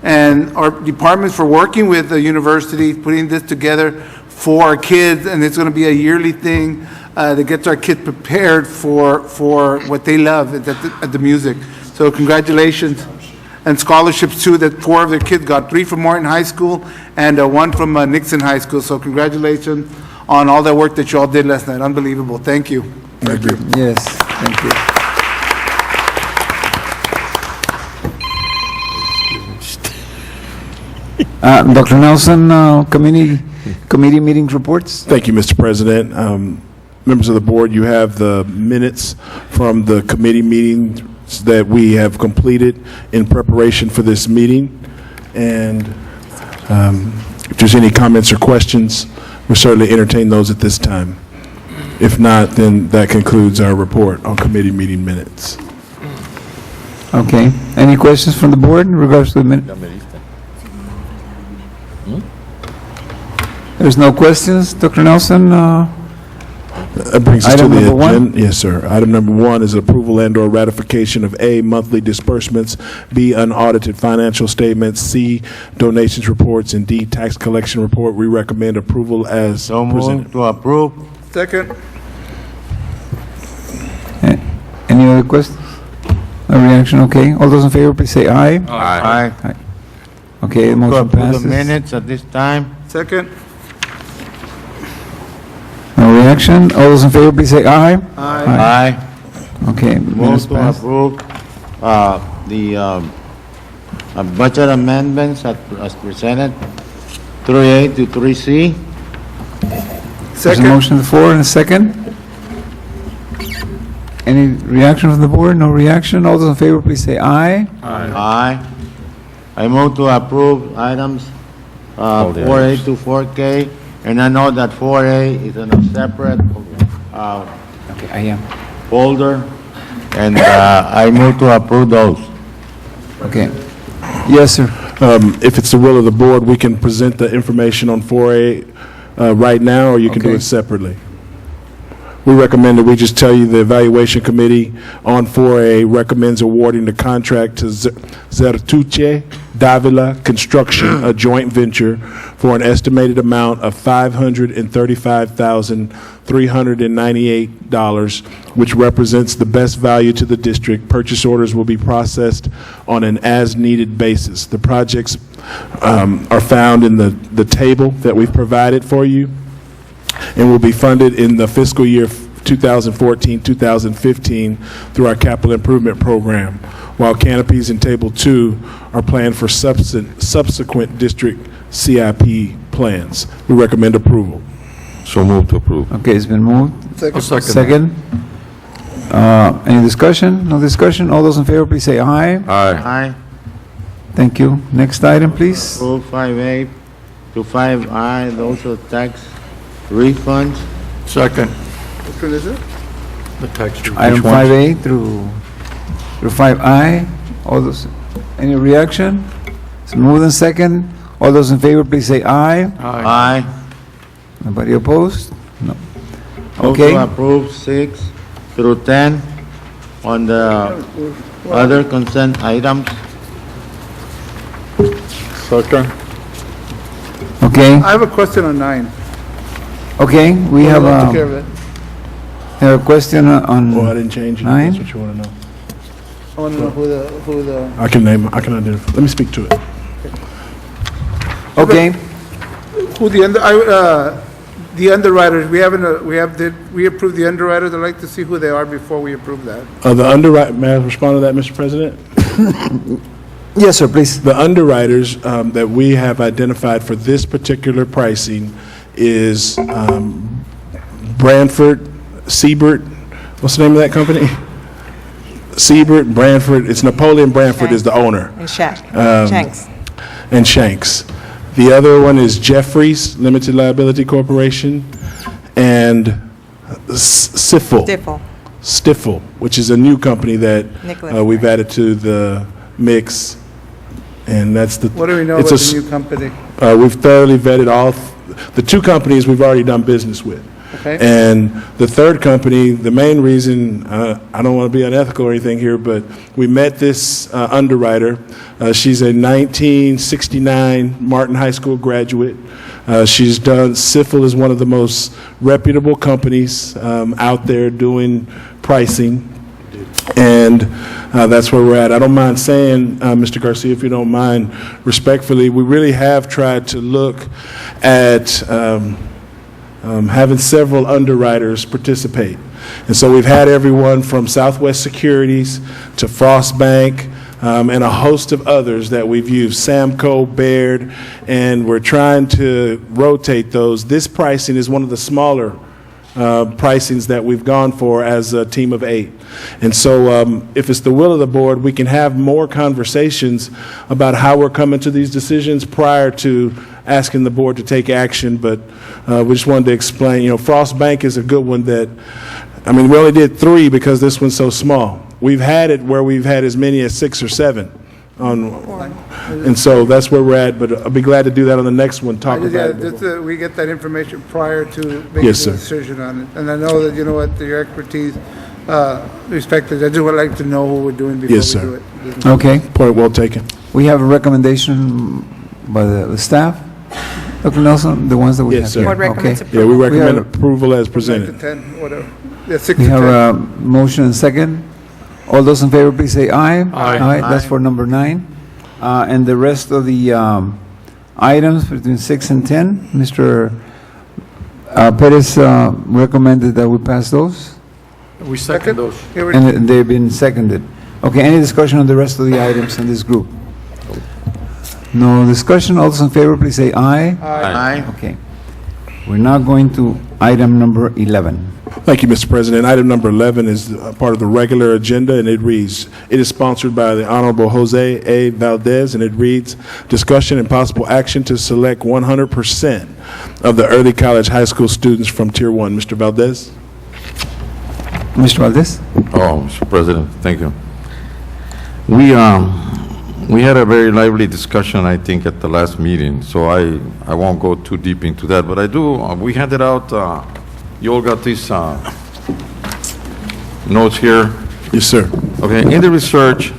and our departments for working with the university, putting this together for our kids, and it's going to be a yearly thing that gets our kids prepared for what they love at the music. So congratulations. And scholarships too, that 4 of their kids got, 3 from Martin High School and 1 from Nixon High School. So congratulations on all that work that you all did last night. Unbelievable. Thank you. Thank you. Yes, thank you. Dr. Nelson, committee meetings reports? Thank you, Mr. President. Members of the board, you have the minutes from the committee meetings that we have completed in preparation for this meeting. And if there's any comments or questions, we'll certainly entertain those at this time. If not, then that concludes our report on committee meeting minutes. Okay. Any questions from the board in regards to the minute? There's no questions. Dr. Nelson? That brings us to Item the number one? agenda. Yes, sir. Item number 1 is approval and/or ratification of A, monthly disbursements, B, unaudited financial statements, C, donations reports, and D, tax collection report. We recommend approval as presented. To approve. Second. Any other questions? No reaction? Okay. All those in favor, please say aye. Aye. Okay, the To motion approve passes. the minutes at this time. Second. No reaction? All those in favor, please say aye. Aye. Okay, minutes Move to passed. approve the budget amendments as presented, 3A to 3C. There's a Second. motion on the floor and a second. Any reaction from the board? No reaction? All those in favor, please say aye. Aye. I move to approve items 4A to 4K, and I know that 4A is in a separate Okay, I am. folder, and I move to approve those. Okay. Yes, sir. If it's the will of the board, we can present the information on 4A right now, or you can do Okay. it separately. We recommend that we just tell you the evaluation committee on 4A recommends awarding the contract to Zertuche Davila Construction, a joint venture, for an estimated amount of $535,398, which represents the best value to the district. Purchase orders will be processed on an as-needed basis. The projects are found in the table that we've provided for you, and will be funded in the fiscal year 2014-2015 through our capital improvement program, while canopies in Table 2 are planned for subsequent district CIP plans. We recommend approval. So move to approve. Okay, it's been moved. Second. Second. Any discussion? No discussion? All those in favor, please say aye. Aye. Thank you. Next item, please. Approve 5A to 5I, those are tax refunds. Second, Which one is it? the tax. Item 5A through 5I. All those, any reaction? It's been moved and second. All those in favor, please say aye. Aye. Nobody opposed? No. Move Okay. to approve 6 through 10 on the other consent items. Second. Okay, I have a question on 9. okay, we have Took care of a, it. have a question on, Well, I didn't change it. if Nine? That's what you want to know. I want to know who the, I can identify. Let me speak to it. okay, who the underwriters, we approved the underwriters. I'd like to see who they are before we approve that. The may I respond to that, Mr. President? yes, sir, please. The underwriters that we have identified for this particular pricing is Branford, Siebert, what's the name of that company? Siebert, Branford, it's Napoleon Branford is the owner. And Shanks. And Shanks. The other one is Jeffries Limited Liability Corporation and Stiffel, which is a new company that Nicholas we've added to the mix. And that's the. What do we know it's about a the new company? We've thoroughly vetted the two companies we've already done business with. Okay. And the third company, the main reason, I don't want to be unethical or anything here, but we met this underwriter. She's a 1969 Martin High School graduate. She's done, Siffel is one of the most reputable companies out there doing pricing. And that's where we're at. I don't mind saying, Mr. Garcia, if you don't mind, respectfully, we really have tried to look at having several underwriters participate. And so we've had everyone from Southwest Securities to Frost Bank and a host of others that we've used, Samco, Baird, and we're trying to rotate those. This pricing is one of the smaller pricings that we've gone for as a team of 8. And so if it's the will of the board, we can have more conversations about how we're coming to these decisions prior to asking the board to take action. But we just wanted to explain, Frost Bank is a good one that, we only did 3 because this one's so small. We've had it where we've had as many as 6 or 7. And so that's where we're at, but I'll be glad to do that on the next one, talk about it. We get that information prior to making Yes, the sir. decision on it. And I know that, your expertise, respected. I just would like to know what we're doing before Yes, we sir. do it. Okay. Point well taken. We have a recommendation by the staff. Dr. Nelson, the ones that we have Yes, sir. here. Board recommends Okay. Yeah, we recommend have- approval as 9 to presented. 10, whatever. Yeah, 6 We to have 10. a motion and second. All those in favor, please say aye. Aye. That's for number 9. And the rest of the items between 6 and 10, Mr. Perez recommended that we pass those, We second those. Here we- and they've been seconded. Okay, any discussion on the rest of the items in this group? No discussion, all those in favor, please say aye. Aye. Okay. We're now going to item number 11. Thank you, Mr. President. Item number 11 is part of the regular agenda, and it reads, it is sponsored by the Honorable Jose A. Valdez, and it reads, discussion and possible action to select 100% of the early college high school students from Tier 1. Mr. Valdez? Mr. Valdez? Oh, Mr. President, thank you. We had a very lively discussion, I think, at the last meeting, so I won't go too deep into that, but I do, we handed out, you all got these notes here. Yes, sir. Okay, in the research,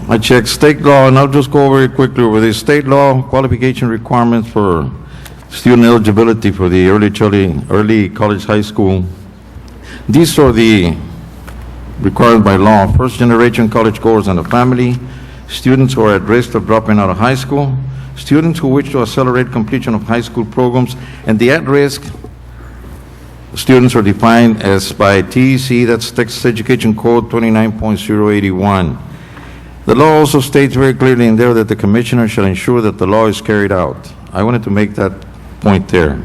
I checked state law, and I'll just go very quickly over this. State law qualification requirements for student eligibility for the early college high school. These are the required by law. First-generation college goers and a family, students who are at risk of dropping out of high school, students who wish to accelerate completion of high school programs, and the at-risk students are defined as by TEC, that's Texas Education Code 29.081. The law also states very clearly in there that the commissioner shall ensure that the law is carried out. I wanted to make that point there.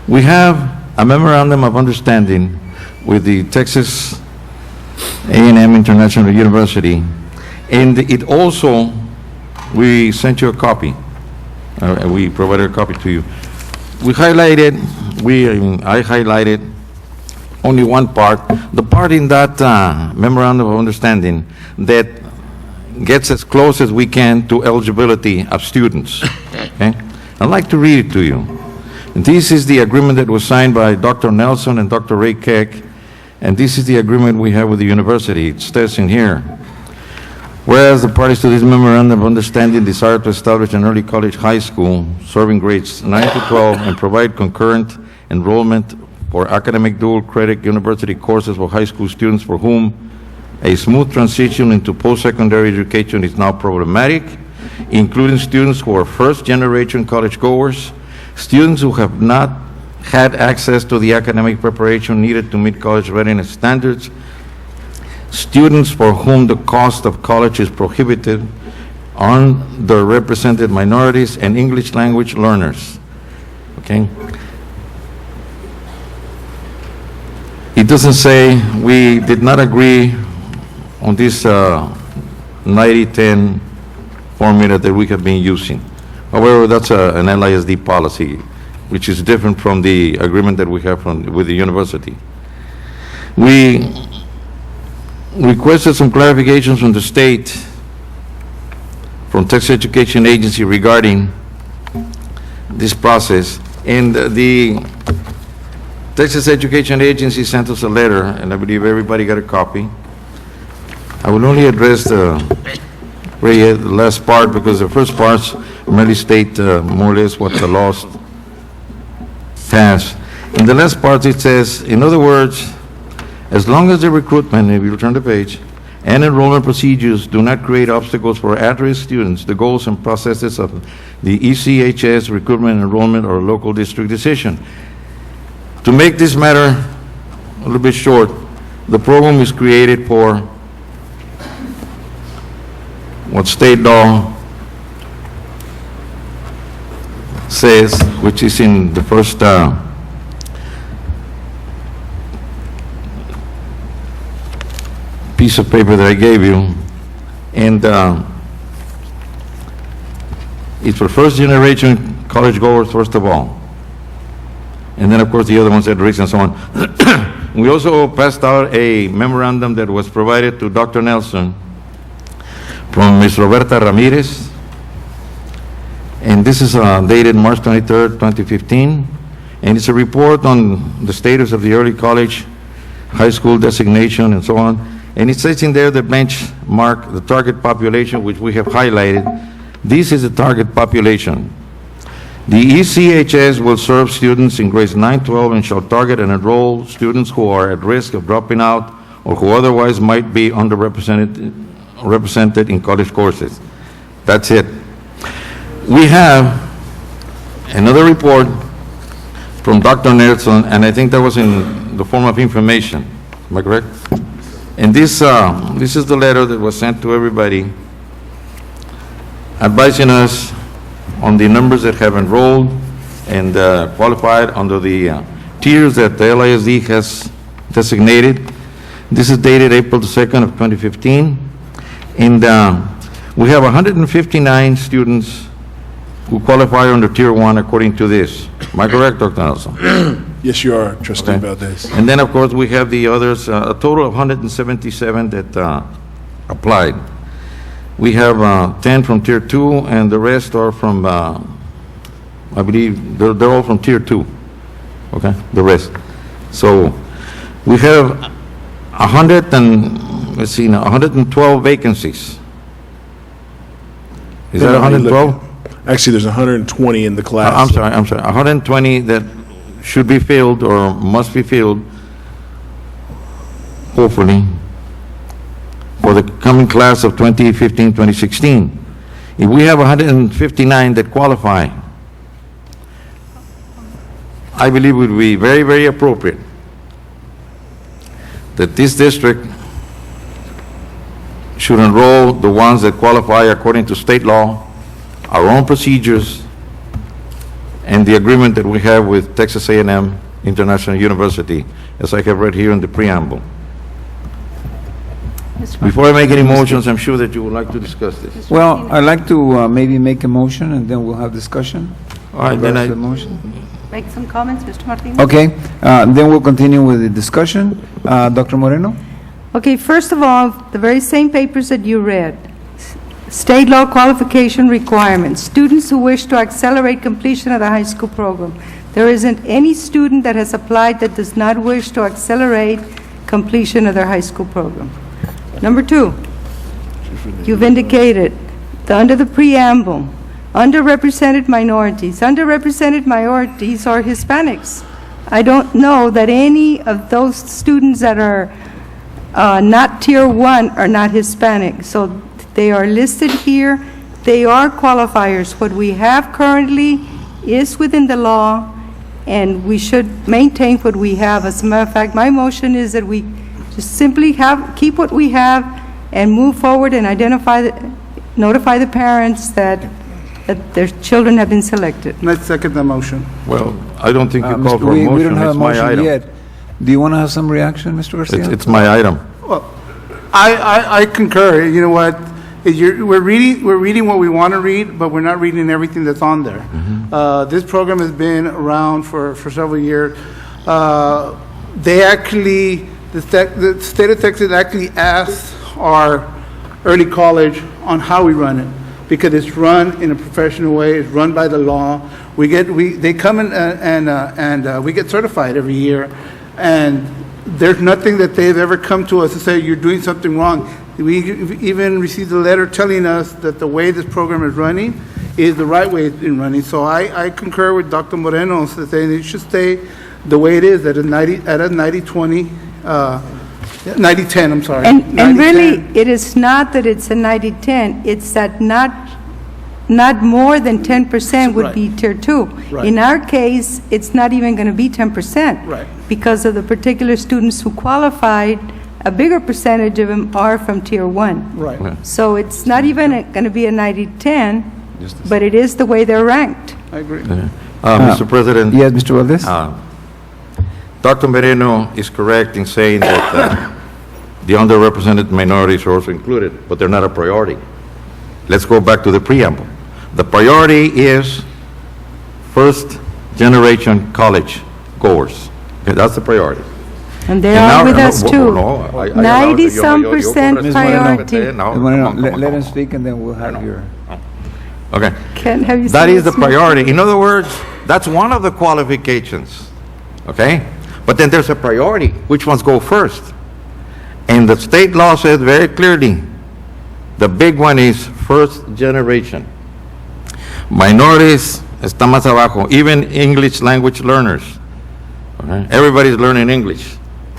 We have a memorandum of understanding with the Texas A&M International University, and it also, we sent you a copy. We provided a copy to you. We highlighted, I highlighted only one part, the part in that memorandum of understanding that gets as close as we can to eligibility of students. Okay? I'd like to read it to you. This is the agreement that was signed by Dr. Nelson and Dr. Ray Keck, and this is the agreement we have with the university. It says in here, whereas the parties to this memorandum of understanding desire to establish an early college high school serving grades 9 to 12 and provide concurrent enrollment for academic dual credit university courses for high school students for whom a smooth transition into post-secondary education is now problematic, including students who are first-generation college goers, students who have not had access to the academic preparation needed to meet college readiness standards, students for whom the cost of college is prohibitive, underrepresented minorities, and English language learners. Okay? It doesn't say we did not agree on this 90-10 formula that we have been using. However, that's an LISD policy, which is different from the agreement that we have with the university. We requested some clarifications from the state, from Texas Education Agency regarding this process, and the Texas Education Agency sent us a letter, and I believe everybody got a copy. I will only address the last part, because the first parts merely state more or less what the law has. In the last part it says, in other words, as long as the recruitment, if you turn the page, and enrollment procedures do not create obstacles for at-risk students, the goals and processes of the ECHS recruitment enrollment or local district decision. To make this matter a little bit short, the program is created for what state law says, which is in the first piece of paper that I gave you, and it's for first-generation college goers, first of all, and then, of course, the other ones at risk and so on. We also passed out a memorandum that was provided to Dr. Nelson from Ms. Roberta Ramirez, and this is dated March 23rd, 2015, and it's a report on the status of the early college, high school designation, and so on. And it says in there the benchmark, the target population, which we have highlighted. This is the target population. The ECHS will serve students in grades 9, 12, and shall target and enroll students who are at risk of dropping out or who otherwise might be represented in college courses. That's it. We have another report from Dr. Nelson, and I think that was in the form of information. Am I correct? And this is the letter that was sent to everybody advising us on the numbers that have enrolled and qualified under the tiers that the LISD has designated. This is dated April the 2nd of 2015. And we have 159 students who qualify under Tier 1 according to this. Am I correct, Dr. Nelson? Yes, you are, Trustee Okay. Valdez. And then, of course, we have the others, a total of 177 that applied. We have 10 from Tier 2, and the rest are from, I believe, they're all from Tier 2, okay, the rest. So we have 112 vacancies. Is that 112? Actually, there's 120 in the class. I'm sorry, 120 that should be filled or must be filled, hopefully, for the coming class of 2015-2016. If we have 159 that qualify, I believe it would be very, very appropriate that this district should enroll the ones that qualify according to state law, our own procedures, and the agreement that we have with Texas A&M International University, as I have read here in the preamble. Before I make any motions, I'm sure that you would like to discuss this. Well, I'd like to maybe make a motion, and then we'll have discussion. All right, then Regards to the motion. Make some comments, Mr. Martinez? Okay, then we'll continue with the discussion. Dr. Moreno? Okay, first of all, the very same papers that you read, state law qualification requirements, students who wish to accelerate completion of the high school program. There isn't any student that has applied that does not wish to accelerate completion of their high school program. Number two, you've indicated under the preamble, underrepresented minorities. Underrepresented minorities are Hispanics. I don't know that any of those students that are not Tier 1 are not Hispanic. So they are listed here. They are qualifiers. What we have currently is within the law, and we should maintain what we have. As a matter of fact, my motion is that we just simply keep what we have and move forward and notify the parents that their children have been selected. Let's second the motion. Well, I don't think you called for a We don't motion, have a it's my motion item. yet. Do you want to have some reaction, Mr. Garcia? It's my item. Well, I concur. You know what? We're reading what we want to read, but we're not reading everything that's on there. This program has been around for several years. They actually, the state of Texas actually asked our early college on how we run it, because it's run in a professional way. It's run by the law. They come in and we get certified every year, and there's nothing that they've ever come to us to say you're doing something wrong. We even received a letter telling us that the way this program is running is the right way it's been running. So I concur with Dr. Moreno saying it should stay the way it is, at a 90-20, 90-10, I'm sorry. And 90-10. really, it is not that it's a 90-10, it's that not more than 10% would be Tier 2. Right. In our case, it's not even going to be 10%. Right. Because of the particular students who qualified a bigger percentage of them are from Tier 1. Right. So it's not even going to be a 90-10, but it is the way they're ranked. I agree. Mr. President. Yes, Mr. Valdez? Dr. Moreno is correct in saying that the underrepresented minorities are also included, but they're not a priority. Let's go back to the preamble. The priority is first-generation college goers. Okay, that's the priority. And they are with us too. 90-some% priority. Let him speak and then we'll have your... Okay. Ken, have you That seen is the this motion? priority. In other words, that's one of the qualifications, okay? But then there's a priority. Which ones go first? And the state law says very clearly, the big one is first generation. Minorities está más abajo, even English language learners. Okay? Everybody's learning English.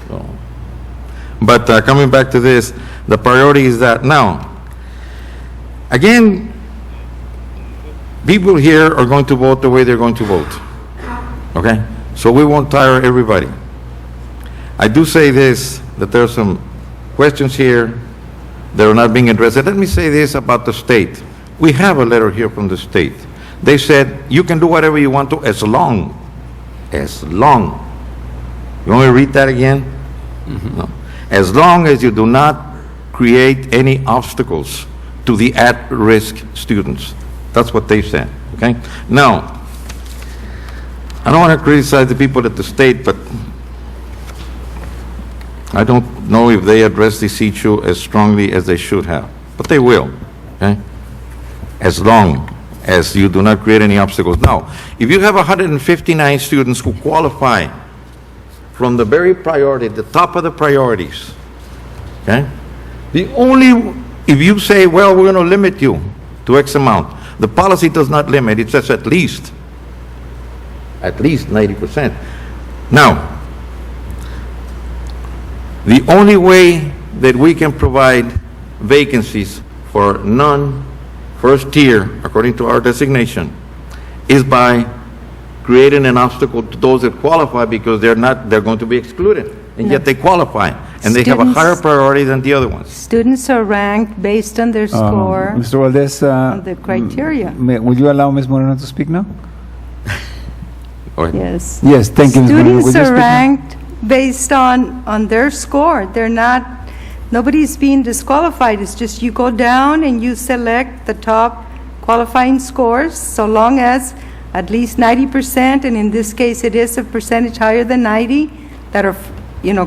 So. But coming back to this, the priority is that. Now, again, people here are going to vote the way they're going to vote. Okay? So we won't tire everybody. I do say this, that there are some questions here that are not being addressed. Let me say this about the state. We have a letter here from the state. They said, you can do whatever you want to as long. You want me to read that again? No. As long as you do not create any obstacles to the at-risk students. That's what they said, okay? Now, I don't want to criticize the people at the state, but I don't know if they address this issue as strongly as they should have, but they will, okay? As long as you do not create any obstacles. Now, if you have 159 students who qualify from the very priority, the top of the priorities, okay? If you say, well, we're going to limit you to X amount, the policy does not limit, it says at least 90%. Now, the only way that we can provide vacancies for non-first tier, according to our designation, is by creating an obstacle to those that qualify because they're going to be excluded, and yet they qualify, and they have a higher priority than the other ones. Students are ranked based on their score, Mr. Valdez, on the criteria. would you allow Ms. Moreno to speak now? Yes. Yes, thank you, Ms. Moreno. Would Students you are speak now? ranked based on their score. They're not, nobody's being disqualified. It's just you go down and you select the top qualifying scores, so long as at least 90%, and in this case it is a percentage higher than 90, that are,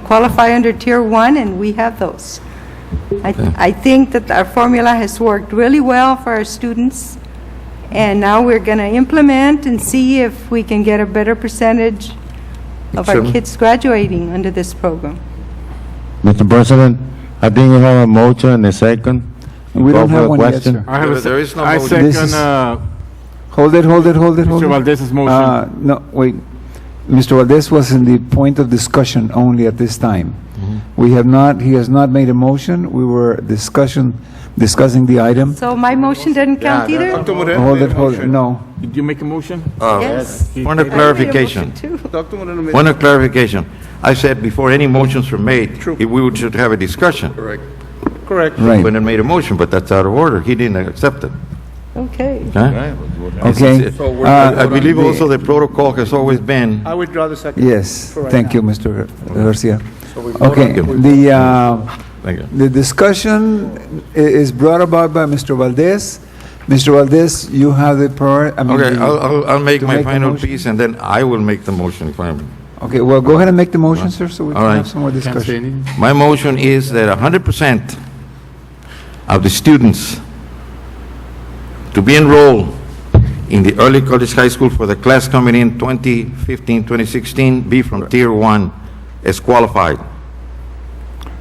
qualify under Tier 1, and we have those. I think that our formula has worked really well for our students, and now we're going to implement and see if we can get a better percentage of our Chairman? kids graduating under this program. Mr. President, I think we have a motion and a second. We don't Call for have the one yet, question. sir. I have a There is no I motion. This second is- Hold it. Mr. Valdez's motion. No, wait. Mr. Valdez was in the point of discussion only at this time. He has not made a motion. We were discussing the item. So my motion doesn't count either? Dr. Moreno Hold made it, a hold it, motion. no. Did you make a motion? Yes. Point of I made a clarification. motion too. Dr. Moreno made Point of clarification. I said before any motions were made, if we should have a discussion. Correct. Right. When it made a motion, but that's out of order. He didn't accept it. Okay. Okay? Okay. I believe also the protocol has always been, I withdraw the second. Yes, for right thank now. you, Mr. Garcia. we vote Okay, thank you. the discussion is brought about by Mr. Valdez. Mr. Valdez, you have the priority. Okay, I'll make to my make the final motion? piece, and then I will make the motion if I'm... Okay, well, go ahead and make the motion, sir, so we All can right. have some more discussion. My motion is that 100% of the students to be enrolled in the early college high school for the class coming in 2015, 2016 be from Tier 1 as qualified.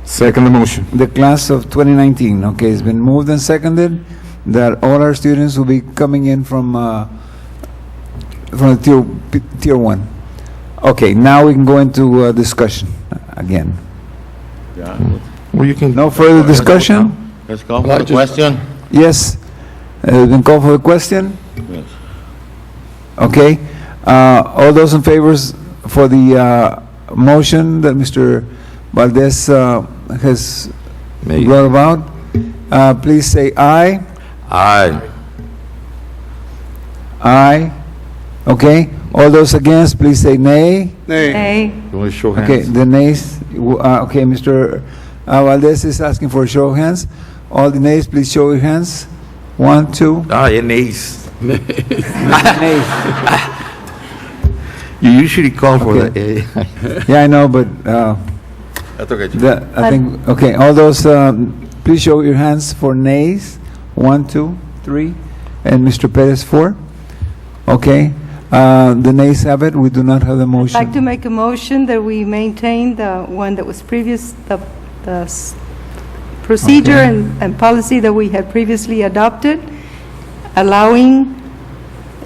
Second the motion. The class of 2019, okay, it's been moved and seconded that all our students will be coming in from the tier 1. Okay, now we can go into discussion again. Well, you can... No further discussion? Let's call for the question. Yes, been called for the question? Yes. Okay, all those in favor for the motion that Mr. Valdez has May. brought about, please say aye. Aye. Aye. Okay. All those against, please say nay. Nay. You want to show hands? Okay, the nays, okay, Mr. Valdez is asking for a show of hands. All the nays, please show your hands. 1, 2. Nays. Nays. You usually call for Okay. the Yeah, I know, but That's okay. I think, okay, all those, please show your hands for nays. 1, 2, 3. And Mr. Perez, 4. Okay, the nays have it. We do not have the I'd like to motion. make a motion that we maintain the one that was previous, the procedure Okay. and policy that we had previously adopted, allowing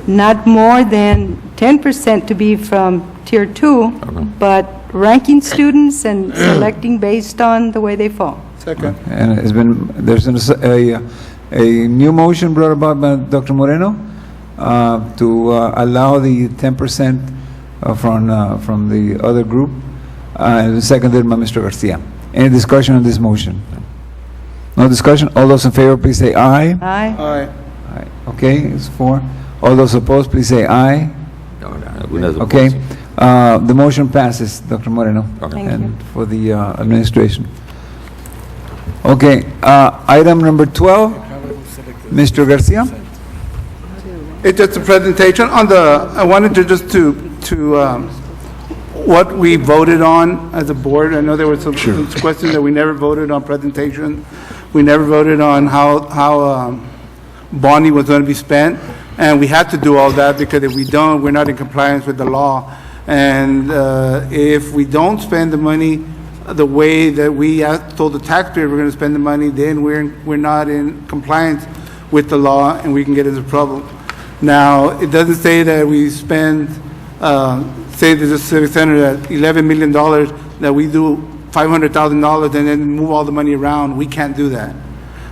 not more than 10% to be from Tier 2, but ranking students and selecting based on the way they fall. Second. And it's been, there's a new motion brought about by Dr. Moreno to allow the 10% from the other group, and seconded by Mr. Garcia. Any discussion on this motion? No discussion? All those in favor, please say aye. Aye. Aye. Aye. Okay, it's 4. All those opposed, please say aye. Okay, the motion passes, Dr. Moreno. Thank And you. for the administration. Okay, item number 12, Mr. Garcia? It's just a presentation on the, I wanted to just to what we voted on as a board. I know there were some questions that we never voted on presentation. We never voted on how bonding was going to be spent. And we had to do all that because if we don't, we're not in compliance with the law. And if we don't spend the money the way that we told the taxpayer we're going to spend the money, then we're not in compliance with the law and we can get into trouble. Now, it doesn't say that we spend, say there's a civic center at $11 million, that we do $500,000 and then move all the money around. We can't do that.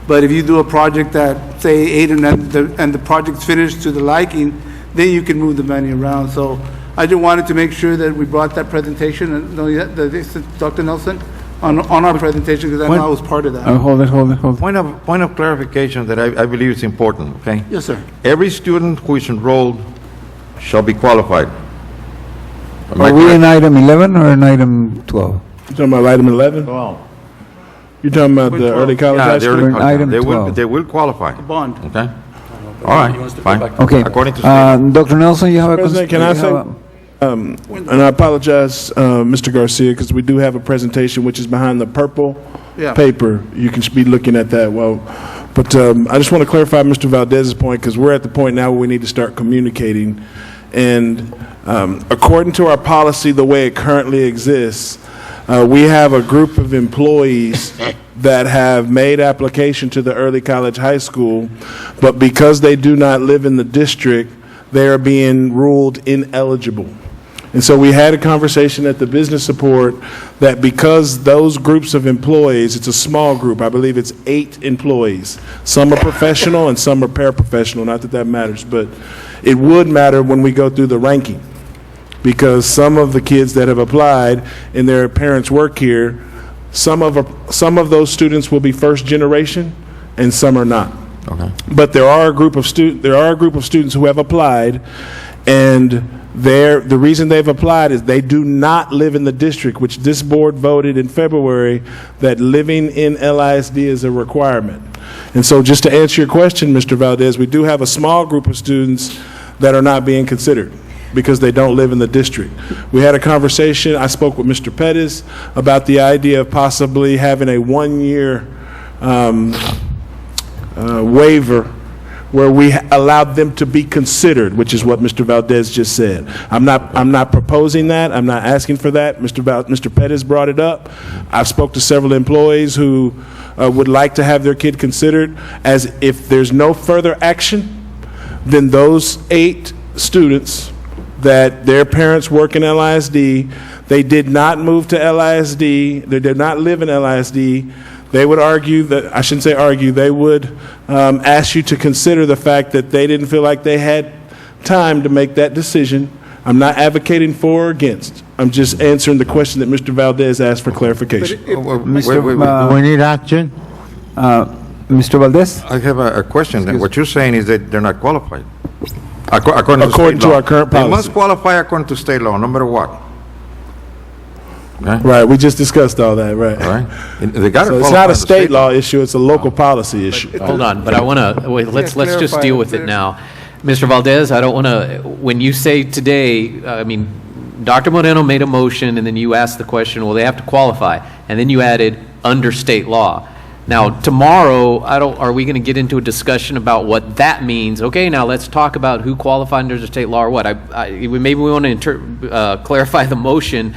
But if you do a project that, say, 8 and the project's finished to the liking, then you can move the money around. So I just wanted to make sure that we brought that presentation, and Dr. Nelson, on our presentation, because I know I was part of that. Hold it. Point of clarification that I believe is important, okay? Yes, sir. Every student who is enrolled shall be qualified. Am I Are we correct? in item 11 or in item 12? You talking about item 11? You talking about the early college Yeah, high the school? early We're in college. item They will, 12. they will qualify, Bond. okay? All right, fine. Okay, According to state. Dr. Nelson, you have a... President, can I you say, have a- and I apologize, Mr. Garcia, because we do have a presentation which is behind the purple Yeah. paper. You can be looking at that. Well, but I just want to clarify Mr. Valdez's point, because we're at the point now where we need to start communicating. And according to our policy, the way it currently exists, we have a group of employees that have made application to the early college high school, but because they do not live in the district, they are being ruled ineligible. And so we had a conversation at the business support that because those groups of employees, it's a small group, I believe it's 8 employees. Some are professional and some are paraprofessional, not that that matters, but it would matter when we go through the ranking. Because some of the kids that have applied and their parents work here, some of those students will be first generation and some are not. Okay. But there are a group of students who have applied, and the reason they've applied is they do not live in the district, which this board voted in February that living in LISD is a requirement. And so just to answer your question, Mr. Valdez, we do have a small group of students that are not being considered because they don't live in the district. We had a conversation, I spoke with Mr. Pettis about the idea of possibly having a 1-year waiver where we allowed them to be considered, which is what Mr. Valdez just said. I'm not proposing that. I'm not asking for that. Mr. Pettis brought it up. I've spoke to several employees who would like to have their kid considered, as if there's no further action, then those 8 students that their parents work in LISD, they did not move to LISD, they did not live in LISD, they would argue that, I shouldn't say argue, they would ask you to consider the fact that they didn't feel like they had time to make that decision. I'm not advocating for or against. I'm just answering the question that Mr. Valdez asked for clarification. Do we need action? Mr. Valdez? I have a question. Then. What you're saying is that they're not qualified. According According to, to our current They policy. must qualify according to state law, no matter what. Okay? Right, we just discussed all that, right. All right? And they got to So qualify. it's not a under state law issue, it's a local policy issue. Hold on, but I want to, let's just clarify deal it with it there. now. Mr. Valdez, I don't want to, when you say today, I mean, Dr. Moreno made a motion, and then you asked the question, well, they have to qualify, and then you added under state law. Now, tomorrow, are we going to get into a discussion about what that means? Okay, now let's talk about who qualified under the state law or what. Maybe we want to clarify the motion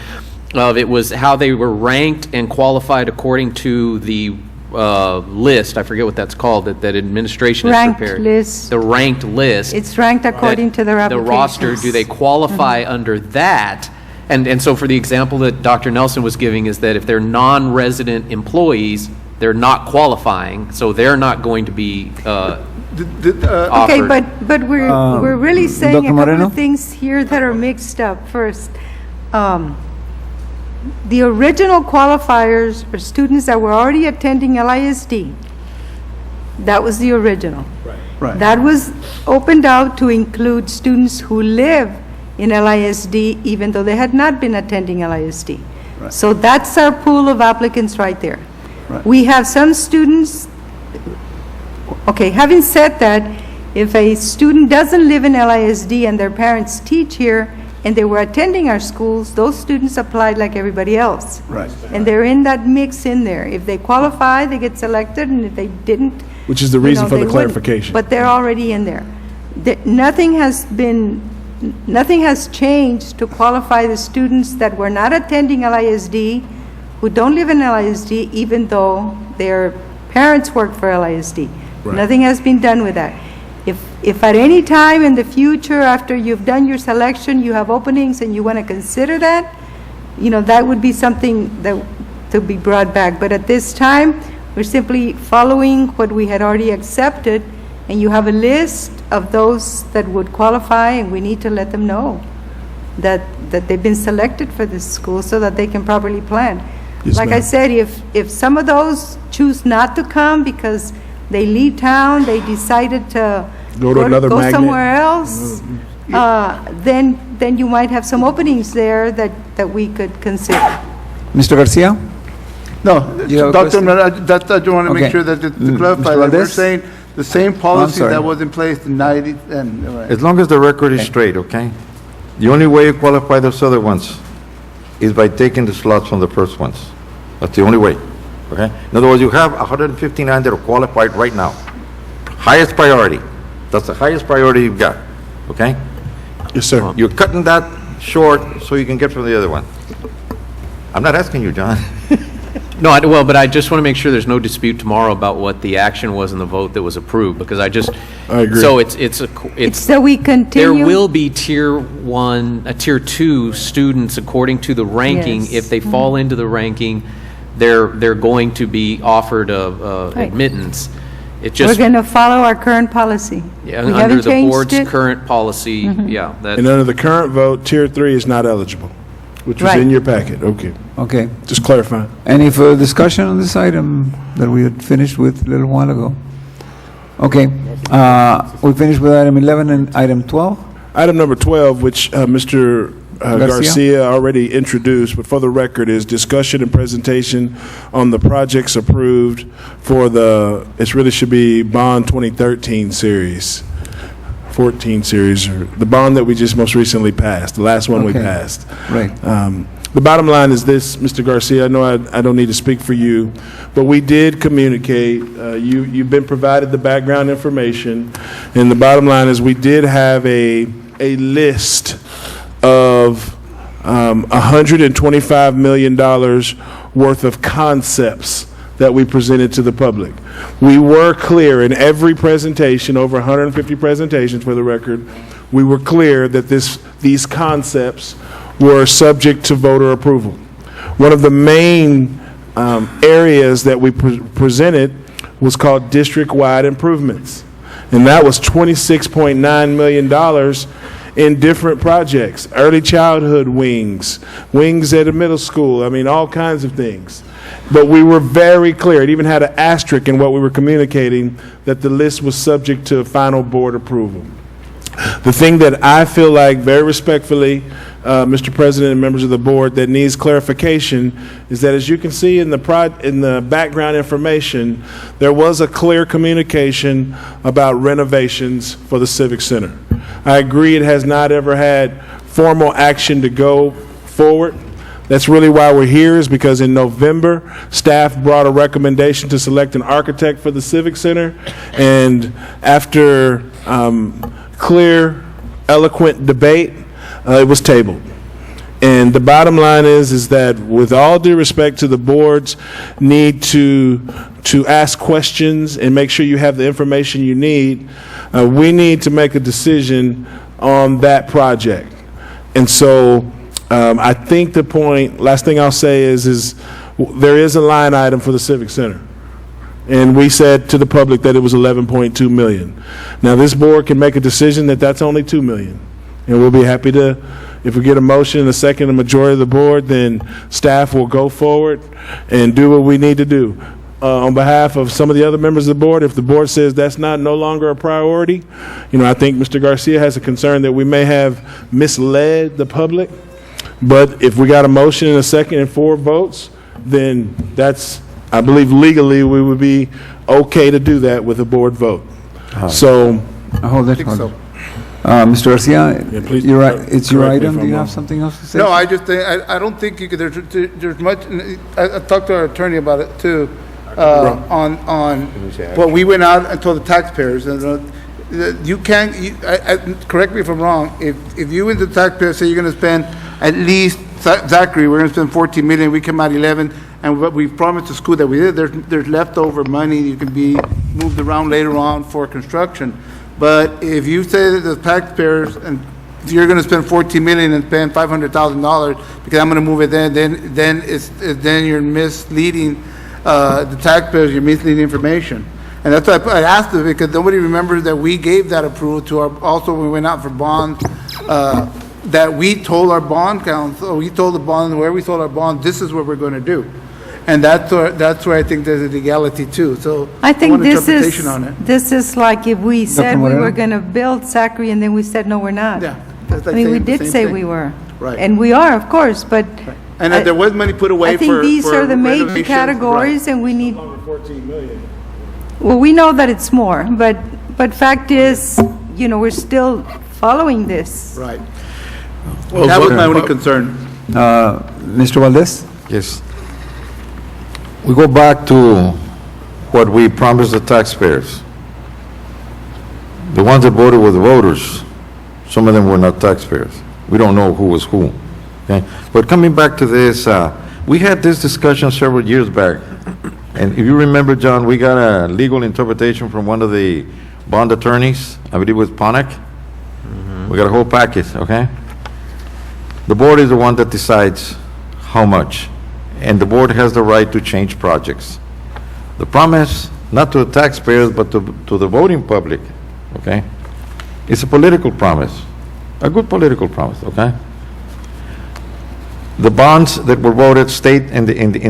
of it was how they were ranked and qualified according to the list. I forget what that's called, that administration has Ranked prepared. list. The ranked list. It's ranked according to their The roster, applications. do they qualify under that? And so for the example that Dr. Nelson was giving is that if they're non-resident employees, they're not qualifying, so they're not going to be Okay, offered. but we're really saying Dr. a couple Moreno? of things here that are mixed up. First, the original qualifiers are students that were already attending LISD. That was the original. Right. That was opened out to include students who live in LISD even though they had not been attending LISD. So that's our pool of applicants right there. Right. We have some students, okay, having said that, if a student doesn't live in LISD and their parents teach here and they were attending our schools, those students applied like everybody else. Right. And they're in that mix in there. If they qualify, they get selected, and if they didn't, Which is the you reason know, for the they wouldn't. clarification. But they're already in there. Nothing has changed to qualify the students that were not attending LISD, who don't live in LISD, even though their parents work for LISD. Right. Nothing has been done with that. If at any time in the future, after you've done your selection, you have openings and you want to consider that, you know, that would be something that to be brought back. But at this time, we're simply following what we had already accepted, and you have a list of those that would qualify, and we need to let them know that they've been selected for this school so that they can properly plan. Yes, Like I ma'am. said, if some of those choose not to come because they leave town, they decided to Go to another go magnet. somewhere else, then you might have some openings there that we could consider. Mr. Garcia? No, You have a Dr. question? Moreno, I just want to Okay. make sure that to Mm, clarify Mr. that we're Valdez? saying the same policy sorry. that was in place in 90, and, right. As long as the record is straight, okay? The only way you qualify those other ones is by taking the slots from the first ones. That's the only way, okay? In other words, you have 159 that are qualified right now. Highest priority. That's the highest priority you've got, okay? Yes, sir. You're cutting that short so you can get from the other one. I'm not asking you, John. No, well, but I just want to make sure there's no dispute tomorrow about what the action was in the vote that was approved, because I agree. So it's So we there continue. will be tier 1, tier 2 students according to the ranking. Yes. If they fall into the ranking, they're going to be offered Right. admittance. It We're just, going to follow our current policy. yeah, We under haven't the changed board's it. current policy, yeah, that. And under the current vote, Tier 3 is not eligible, which was Right. in your packet. Okay, Okay. just clarifying. Any further discussion on this item that we had finished with a little while ago? Okay, we finished with item 11 and item 12. Item number 12, which Mr. Garcia? Garcia already introduced, but for the record, is discussion and presentation on the projects approved for it really should be Bond 2013 series, 14 series, or the bond that we just most recently passed, the last one we Okay. passed. Right. The bottom line is this, Mr. Garcia, I know I don't need to speak for you, but we did communicate, you've been provided the background information, and the bottom line is we did have a list of $125 million worth of concepts that we presented to the public. We were clear in every presentation, over 150 presentations for the record, we were clear that these concepts were subject to voter approval. One of the main areas that we presented was called district-wide improvements. And that was $26.9 million in different projects, early childhood wings, wings at a middle school, I mean, all kinds of things. But we were very clear, it even had an asterisk in what we were communicating, that the list was subject to final board approval. The thing that I feel like, very respectfully, Mr. President and members of the board, that needs clarification is that, as you can see in the background information, there was a clear communication about renovations for the Civic Center. I agree it has not ever had formal action to go forward. That's really why we're here, is because in November, staff brought a recommendation to select an architect for the Civic Center, and after clear, eloquent debate, it was tabled. And the bottom line is that, with all due respect to the board's need to ask questions and make sure you have the information you need, we need to make a decision on that project. And so I think the point, last thing I'll say is there is a line item for the Civic Center. And we said to the public that it was 11.2 million. Now, this board can make a decision that that's only 2 million. And we'll be happy to, if we get a motion and a second, a majority of the board, then staff will go forward and do what we need to do. On behalf of some of the other members of the board, if the board says that's no longer a priority, I think Mr. Garcia has a concern that we may have misled the public. But if we got a motion and a second and 4 votes, then that's, I believe legally we would be okay to do that with a board vote. So, hold it. Mr. Garcia, it's your item. Do you have something else to say? No, I just think, I don't think you could, there's much, I talked to our attorney about it too, on what we went out and told the taxpayers, and you can't, correct me if I'm wrong, if you and the taxpayers say you're gonna spend at least, Zachary, we're gonna spend 14 million, we come out 11, and what we promised the school that we did, there's leftover money, you can be moved around later on for construction. But if you say that the taxpayers, and you're gonna spend 14 million and spend $500,000 because I'm gonna move it then you're misleading the taxpayers, you're misleading information. And that's why I asked it, because nobody remembers that we gave that approval to also when we went out for bonds, that we told our bond council, we told the bond, where we told our bond, this is what we're gonna do. And that's where I think there's a legality too, so. I think want this interpretation on it. this is like if we said we Moreno? were going to build Zachary and then we said, no, we're not. Yeah. That's like I mean, we saying the did same say thing. we were. Right. And we are, of course, but And that there was money put away I for think these are the major renovations, categories, and we need, 14 million. well, we know that it's more, but fact is, we're still following this. Right. Well, that was my only concern. Mr. Valdez? Yes. We go back to what we promised the taxpayers. The ones that voted were the voters. Some of them were not taxpayers. We don't know who was who. Okay? But coming back to this, we had this discussion several years back. And if you remember, John, we got a legal interpretation from one of the bond attorneys, I believe it was Ponak. We got a whole package, okay? The board is the one that decides how much. And the board has the right to change projects. The promise, not to the taxpayers, but to the voting public, okay? It's a political promise, a good political promise, okay? The bonds that were voted state in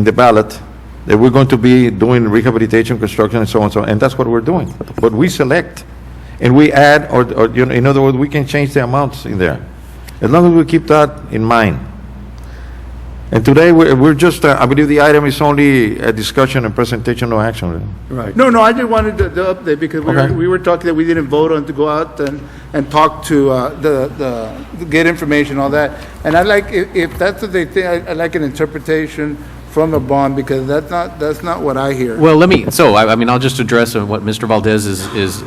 the ballot that we're going to be doing rehabilitation, construction, and so on, and that's what we're doing. But we select, and we add, or in other words, we can change the amounts in there, as long as we keep that in mind. And today, we're just, I believe the item is only a discussion and presentation, no action. Right. No, I just wanted the update, because we were talking that we didn't vote on to go out and talk to get information, all that. And I like, if that's what they think, I like an interpretation from the bond, because that's not what I hear. Well, I'll just address what Mr. Valdez is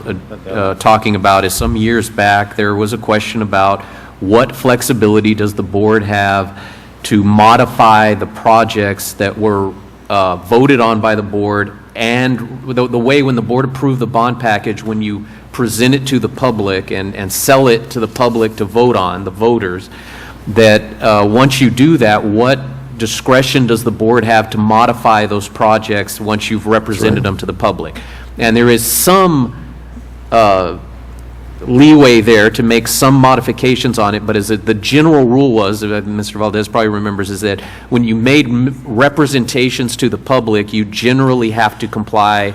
talking about. Is some years back, there was a question about what flexibility does the board have to modify the projects that were voted on by the board, and the way when the board approved the bond package, when you present it to the public and sell it to the public to vote on, the voters, that once you do that, what discretion does the board have to modify those projects once you've represented them to the public? And there is some leeway there to make some modifications on it, but as the general rule was, Mr. Valdez probably remembers, is that when you made representations to the public, you generally have to comply,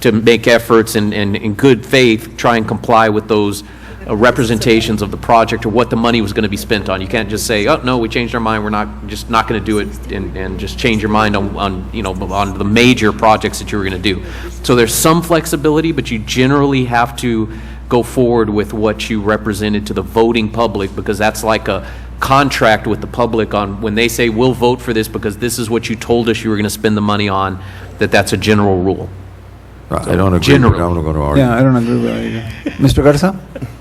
to make efforts and in good faith, try and comply with those representations of the project or what the money was going to be spent on. You can't just say, oh, no, we changed our mind, we're not going to do it, and just change your mind on the major projects that you were going to do. So there's some flexibility, but you generally have to go forward with what you represented to the voting public, because that's like a contract with the public on when they say, we'll vote for this because this is what you told us you were going to spend the money on, that's a general rule. I don't agree. I'm not going to argue. Yeah, I don't agree with that either. Mr. Garza?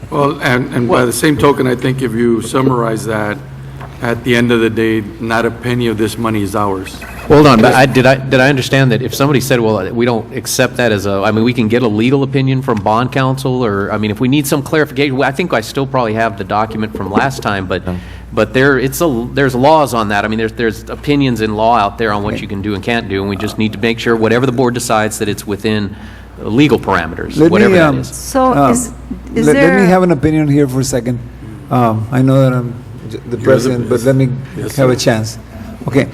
Well, and by the same token, I think if you summarize that, at the end of the day, not a penny of this money is ours. Hold on, but did I understand that if somebody said, well, we don't accept that as we can get a legal opinion from bond counsel, or, if we need some clarification, I think I still probably have the document from last time, but there's laws on that. There's opinions in law out there on what you can do and can't do, and we just need to make sure whatever the board decides that it's within legal parameters, whatever that is. So let me have an opinion here for a second. I know that I'm the president, but let me have a chance. Okay.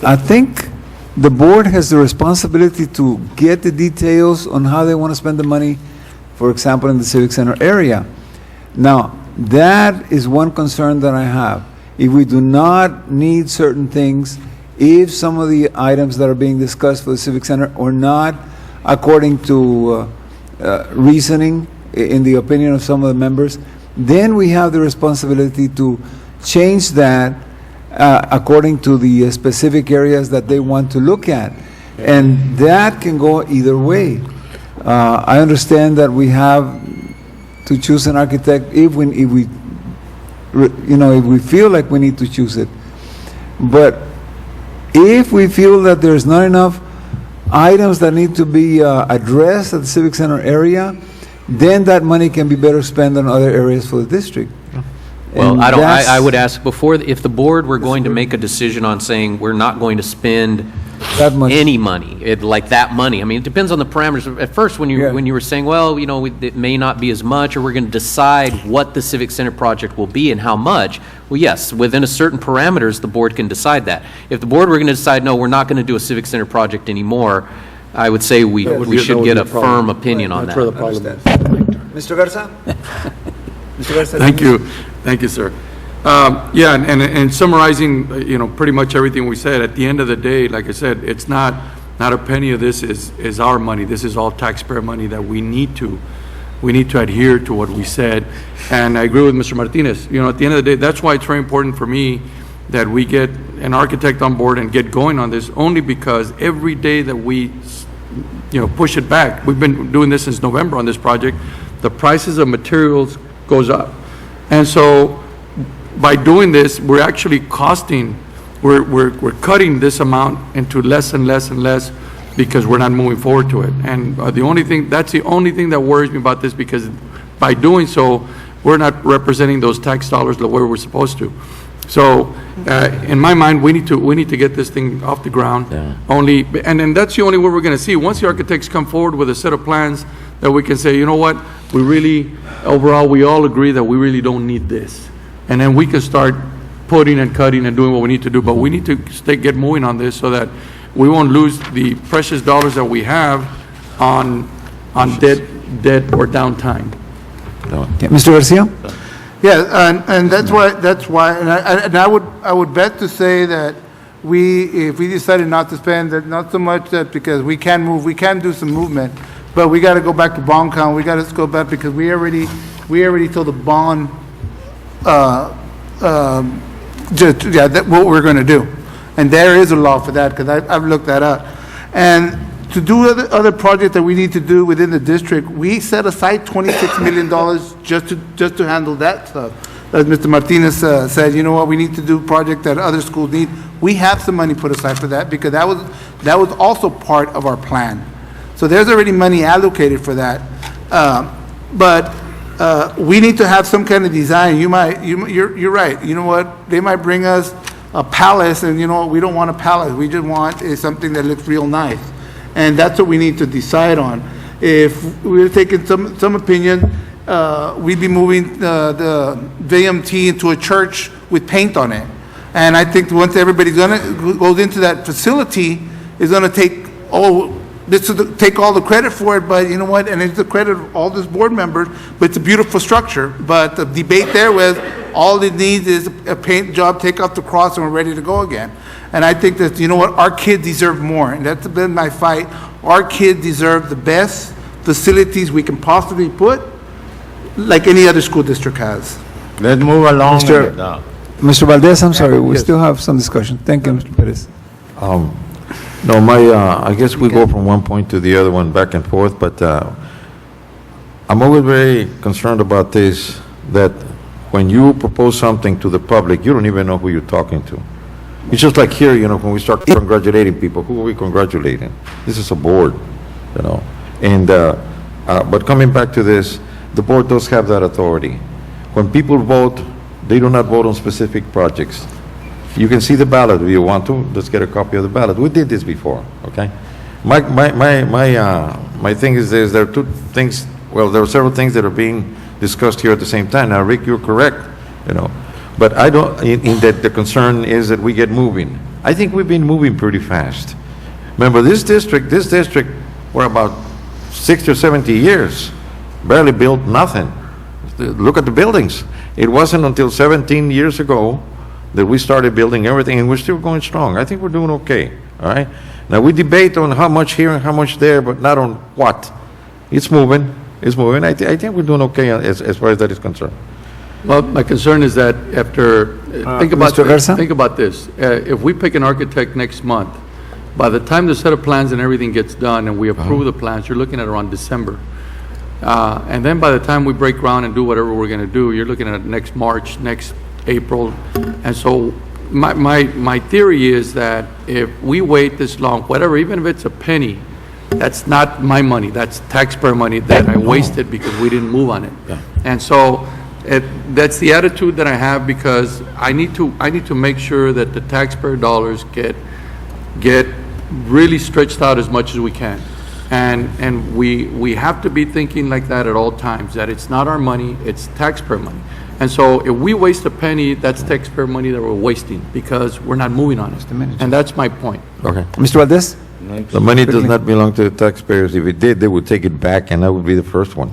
I think the board has the responsibility to get the details on how they want to spend the money, for example, in the Civic Center area. Now, that is one concern that I have. If we do not need certain things, if some of the items that are being discussed for the Civic Center are not according to reasoning, in the opinion of some of the members, then we have the responsibility to change that according to the specific areas that they want to look at. And that can go either way. I understand that we have to choose an architect if we feel like we need to choose it. But if we feel that there's not enough items that need to be addressed at the Civic Center area, then that money can be better spent on other areas for the district. Well, I would ask before, if the board were going to make a decision on saying we're not going to spend any money, like that money. It depends on the parameters. At first, when you were saying, well, it may not be as much, or we're going to decide what the Civic Center project will be and how much. Well, yes, within a certain parameters, the board can decide that. If the board were going to decide, no, we're not going to do a Civic Center project anymore, I would say we should get a firm opinion on that. Mr. Garza? Mr. Garza? Thank you, sir. And summarizing, pretty much everything we said, at the end of the day, like I said, it's not a penny of this is our money. This is all taxpayer money that we need to adhere to what we said. And I agree with Mr. Martinez. At the end of the day, that's why it's very important for me that we get an architect on board and get going on this, only because every day that we push it back, we've been doing this since November on this project, the prices of materials goes up. And so by doing this, we're actually we're cutting this amount into less and less and less because we're not moving forward to it. And that's the only thing that worries me about this, because by doing so, we're not representing those tax dollars the way we're supposed to. So, in my mind, we need to get this thing off the ground. And then that's the only way we're going to see. Once the architects come forward with a set of plans that we can say, you know what, overall, we all agree that we really don't need this. And then we can start putting and cutting and doing what we need to do. But we need to get moving on this so that we won't lose the precious dollars that we have on debt or downtime. Mr. Garcia? Yeah, and that's why, and I would bet to say that if we decided not to spend that, not so much that because we can do some movement, but we got to go back to bond count. We got to go back because we already told the bond, what we're going to do, and there is a law for that because I've looked that up, and to do other projects that we need to do within the district, we set aside $26 million just to handle that stuff. As Mr. Martinez said, you know what, we need to do projects that other schools need. We have some money put aside for that because that was also part of our plan. So there's already money allocated for that. But we need to have some kind of design. You're right. You know what? They might bring us a palace, and you know what? We don't want a palace. We just want something that looks real nice. And that's what we need to decide on. If we're taking some opinion, we'd be moving the VMT into a church with paint on it. And I think once everybody goes into that facility, is gonna take all the credit for it, but you know what, and it's the credit of all these board members, but it's a beautiful structure. But the debate there was, all it needs is a paint job, take out the cross, and we're ready to go again. And I think that, you know what, our kids deserve more, and that's been my fight. Our kids deserve the best facilities we can possibly put, like any other school district has. Let's move along. Mr. Valdez, I'm sorry, we still have some discussion. Thank you, Mr. Perez. No, I guess we go from one point to the other one, back and forth, but I'm always very concerned about this, that when you propose something to the public, you don't even know who you're talking to. It's just like here, when we start congratulating people, who are we congratulating? This is a board, And, but coming back to this, the board does have that authority. When people vote, they do not vote on specific projects. You can see the ballot if you want to. Let's get a copy of the ballot. We did this before, okay? My thing is this, there are two things, well, there are several things that are being discussed here at the same time. Now, Rick, you're correct, but I don't, in that the concern is that we get moving. I think we've been moving pretty fast. Remember, this district, for about 60 or 70 years, barely built nothing. Look at the buildings. It wasn't until 17 years ago that we started building everything, and we're still going strong. I think we're doing okay, all right? Now, we debate on how much here and how much there, but not on what. It's moving. I think we're doing okay as far as that is concerned. Well, my concern is that after, think about this. If we pick an architect next month, by the time the set of plans and everything gets done and we approve the plans, you're looking at around December. And then by the time we break ground and do whatever we're going to do, you're looking at next March, next April. And so my theory is that if we wait this long, whatever, even if it's a penny, that's not my money. That's taxpayer money that I wasted because we didn't move on it. Yeah. And so that's the attitude that I have, because I need to make sure that the taxpayer dollars get really stretched out as much as we can. And we have to be thinking like that at all times, that it's not our money, it's taxpayer money. And so if we waste a penny, that's taxpayer money that we're wasting because we're not moving on it. And that's my point. Okay. Mr. Valdez? The money does not belong to the taxpayers. If it did, they would take it back, and I would be the first one.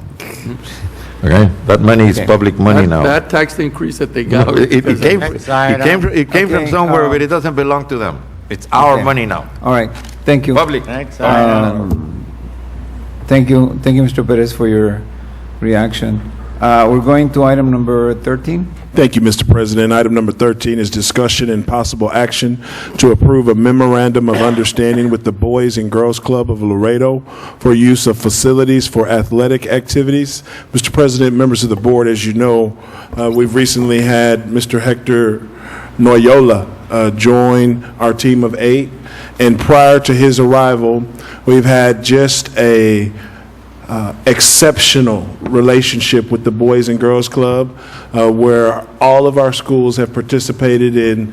Okay? That money is public money now. That tax increase that they got. It came from somewhere, but it doesn't belong to them. It's our money now. All right, thank you. Public. Thank you, Mr. Perez, for your reaction. We're going to item number 13. Thank you, Mr. President. Item number 13 is discussion and possible action to approve a memorandum of understanding with the Boys and Girls Club of Laredo for use of facilities for athletic activities. Mr. President, members of the board, as you know, we've recently had Mr. Hector Noyola join our team of 8, and prior to his arrival, we've had just a exceptional relationship with the Boys and Girls Club, where all of our schools have participated in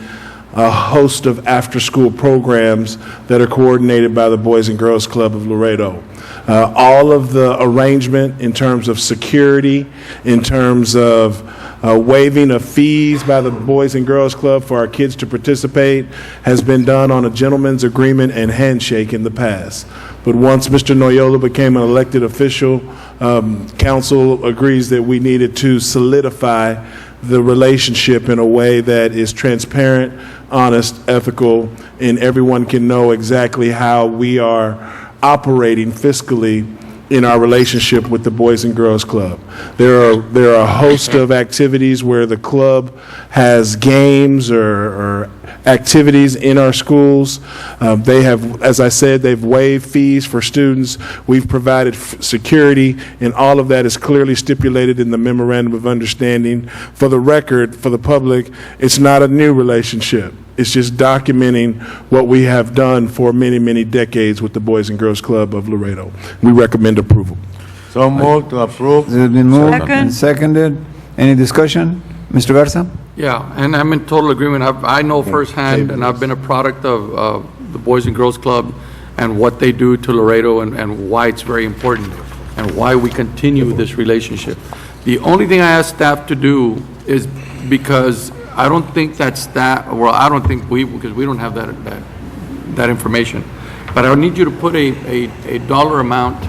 a host of after-school programs that are coordinated by the Boys and Girls Club of Laredo. All of the arrangement in terms of security, in terms of waiving of fees by the Boys and Girls Club for our kids to participate has been done on a gentleman's agreement and handshake in the past. But once Mr. Noyola became an elected official, council agrees that we needed to solidify the relationship in a way that is transparent, honest, ethical, and everyone can know exactly how we are operating fiscally in our relationship with the Boys and Girls Club. There are a host of activities where the club has games or activities in our schools. They have, as I said, they've waived fees for students. We've provided security, and all of that is clearly stipulated in the memorandum of understanding. For the record, for the public, it's not a new relationship. It's just documenting what we have done for many, many decades with the Boys and Girls Club of Laredo. We recommend approval. So moved to approve. It has been moved and seconded. Any discussion? Mr. Garza? Yeah, and I'm in total agreement. I know firsthand, and I've been a product of the Boys and Girls Club and what they do to Laredo and why it's very important and why we continue this relationship. The only thing I asked staff to do is, because I don't think that staff, well, I don't think because we don't have that information, but I need you to put a dollar amount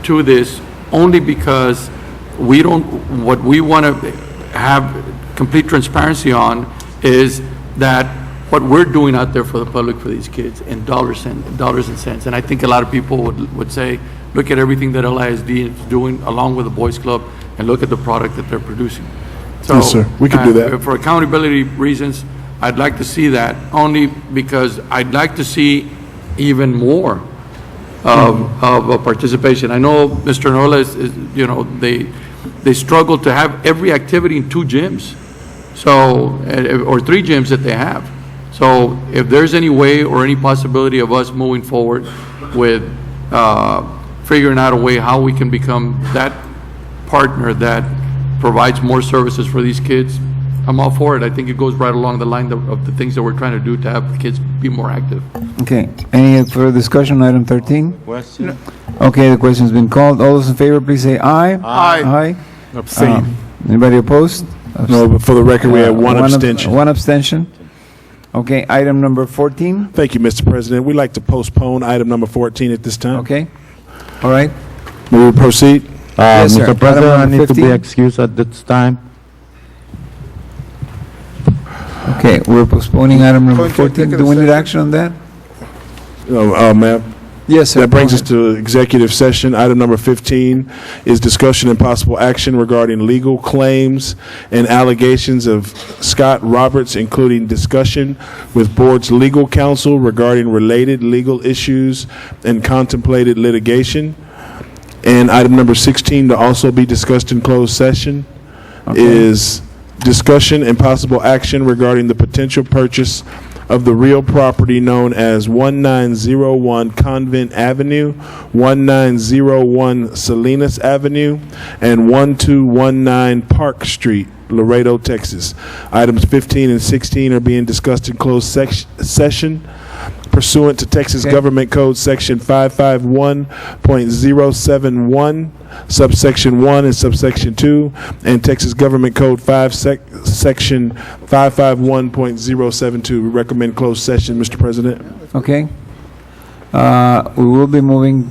to this, only because what we want to have complete transparency on is that what we're doing out there for the public, for these kids, in dollars and cents. And I think a lot of people would say, look at everything that LISD is doing along with the Boys Club, and look at the product that they're producing. So, Yes, sir. We can do that. For accountability reasons, I'd like to see that, only because I'd like to see even more of participation. I know Mr. Nola is, they struggle to have every activity in 2 gyms, so, or 3 gyms that they have. So if there's any way or any possibility of us moving forward with figuring out a way how we can become that partner that provides more services for these kids, I'm all for it. I think it goes right along the line of the things that we're trying to do to have the kids be more active. Okay, any further discussion on item 13? Question? Okay, the question's been called. All those in favor, please say aye. Aye. Aye. Abstain. Anybody opposed? No, but for the record, we have one abstention. One abstention. Okay, item number 14. Thank you, Mr. President. We'd like to postpone item number 14 at this time. Okay, all right. May we proceed? Yes, sir. Mr. President, I Item need to be 15. excused at this time. Okay, we're postponing item number Going to 14. Do we need action on that? Ma'am? Yes, sir. That brings Go us to executive session. Item number 15 is discussion and possible action regarding legal claims and allegations of Scott Roberts, including discussion with board's legal counsel regarding related legal issues and contemplated litigation. And item number 16 to also be discussed in closed session is discussion and possible action regarding the potential purchase of the real property known as 1901 Convent Avenue, 1901 Salinas Avenue, and 1219 Park Street, Laredo, Texas. Items 15 and 16 are being discussed in closed session pursuant to Texas Government Code Section 551.071, subsection 1 and subsection 2, and Texas Government Code Section 551.072. We recommend closed session, Mr. President. Okay. We will be moving,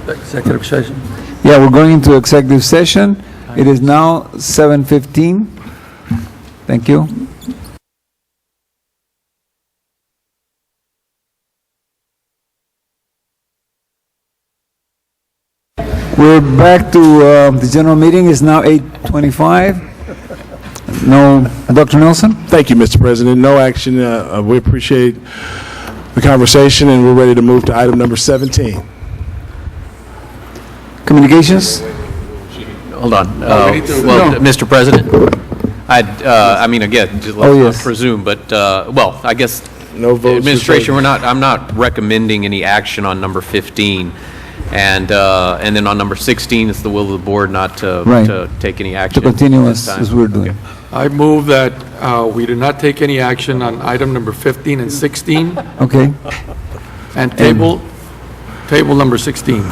Executive session. yeah, we're going into executive session. It is now 7:15. Thank you. We're back to the general meeting. It's now 8:25. No, Dr. Nelson? Thank you, Mr. President. No action. We appreciate the conversation, and we're ready to move to item number 17. Communications? Hold on. we need to- Well, No. Mr. President, I mean, again, just Oh, let's yes. not presume, but, well, I guess, No votes. administration, I'm not recommending any action on number 15. And then on number 16, it's the will of the board not to Right. to take any To action. continue at this as time. we're doing. I move that we do not take any action on item number 15 and 16, Okay, and table number 16.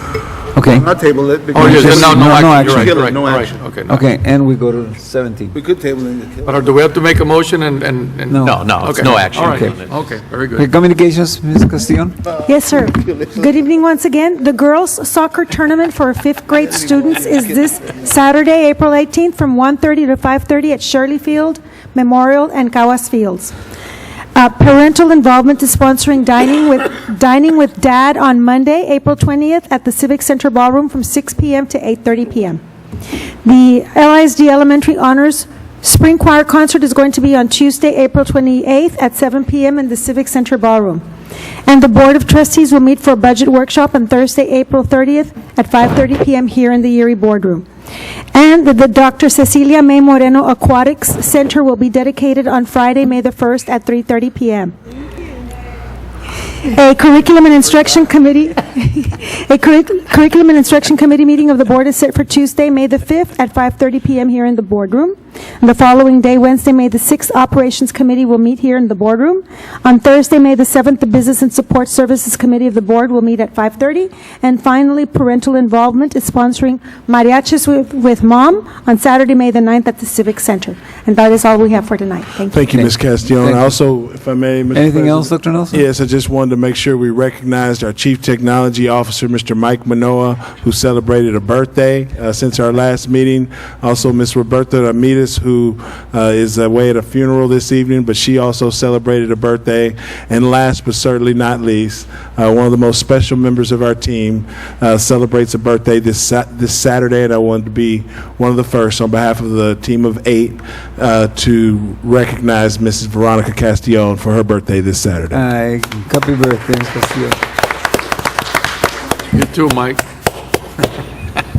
okay. Not table it Oh, because. yes, Just no no action, action. you're right, Kill it, right, no all right, action. okay. no Okay, and we go to 17. We could table it. But do we have to make a motion and? No. No, it's Okay. no action. All right, Okay. okay, very Okay, good. communications, Ms. Castillon? Yes, sir. Good evening once again. The girls' soccer tournament for 5th grade students is this Saturday, April 18th, from 1:30 to 5:30 at Shirley Field, Memorial, and Caguas Fields. Parental involvement is sponsoring Dining with Dad on Monday, April 20th, at the Civic Center Ballroom from 6 p.m. to 8:30 p.m. The LISD Elementary Honors Spring Choir Concert is going to be on Tuesday, April 28th at 7 p.m. in the Civic Center Ballroom. And the Board of Trustees will meet for a budget workshop on Thursday, April 30th at 5:30 p.m. here in the Erie Boardroom. And the Dr. Cecilia May Moreno Aquatics Center will be dedicated on Friday, May the 1st at 3:30 p.m. A curriculum and instruction committee, curriculum and instruction committee meeting of the board is set for Tuesday, May the 5th at 5:30 p.m. here in the boardroom. And the following day, Wednesday, May the 6th, Operations Committee will meet here in the boardroom. On Thursday, May the 7th, the Business and Support Services Committee of the board will meet at 5:30. And finally, Parental Involvement is sponsoring Mariachis with Mom on Saturday, May the 9th at the Civic Center. And that is all we have for tonight. Thank you. Thank you, Ms. Castillon. Thank you. Also, if I may, Mr. Anything President. else, Dr. Nelson? Yes, I just wanted to make sure we recognized our Chief Technology Officer, Mr. Mike Manoa, who celebrated a birthday since our last meeting. Also, Ms. Roberta Ramirez, who is away at a funeral this evening, but she also celebrated a birthday. And last but certainly not least, one of the most special members of our team celebrates a birthday this Saturday, and I wanted to be one of the first on behalf of the team of 8 to recognize Mrs. Veronica Castillon for her birthday this Saturday. Happy birthday, Ms. Castillo. You too, Mike.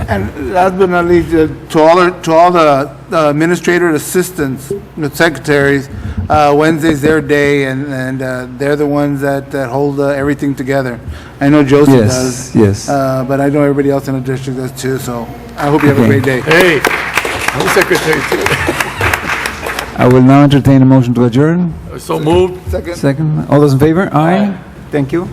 And last but not least, to all the administrator assistants, the secretaries, Wednesday's their day, and they're the ones that hold everything together. I know Joseph Yes, does. yes. But I know everybody else in the district does too, so I hope you have a Okay. great day. Hey, I'm secretary too. I will now entertain a motion to adjourn. So moved. Second. Second. All those in favor? Aye. Thank you.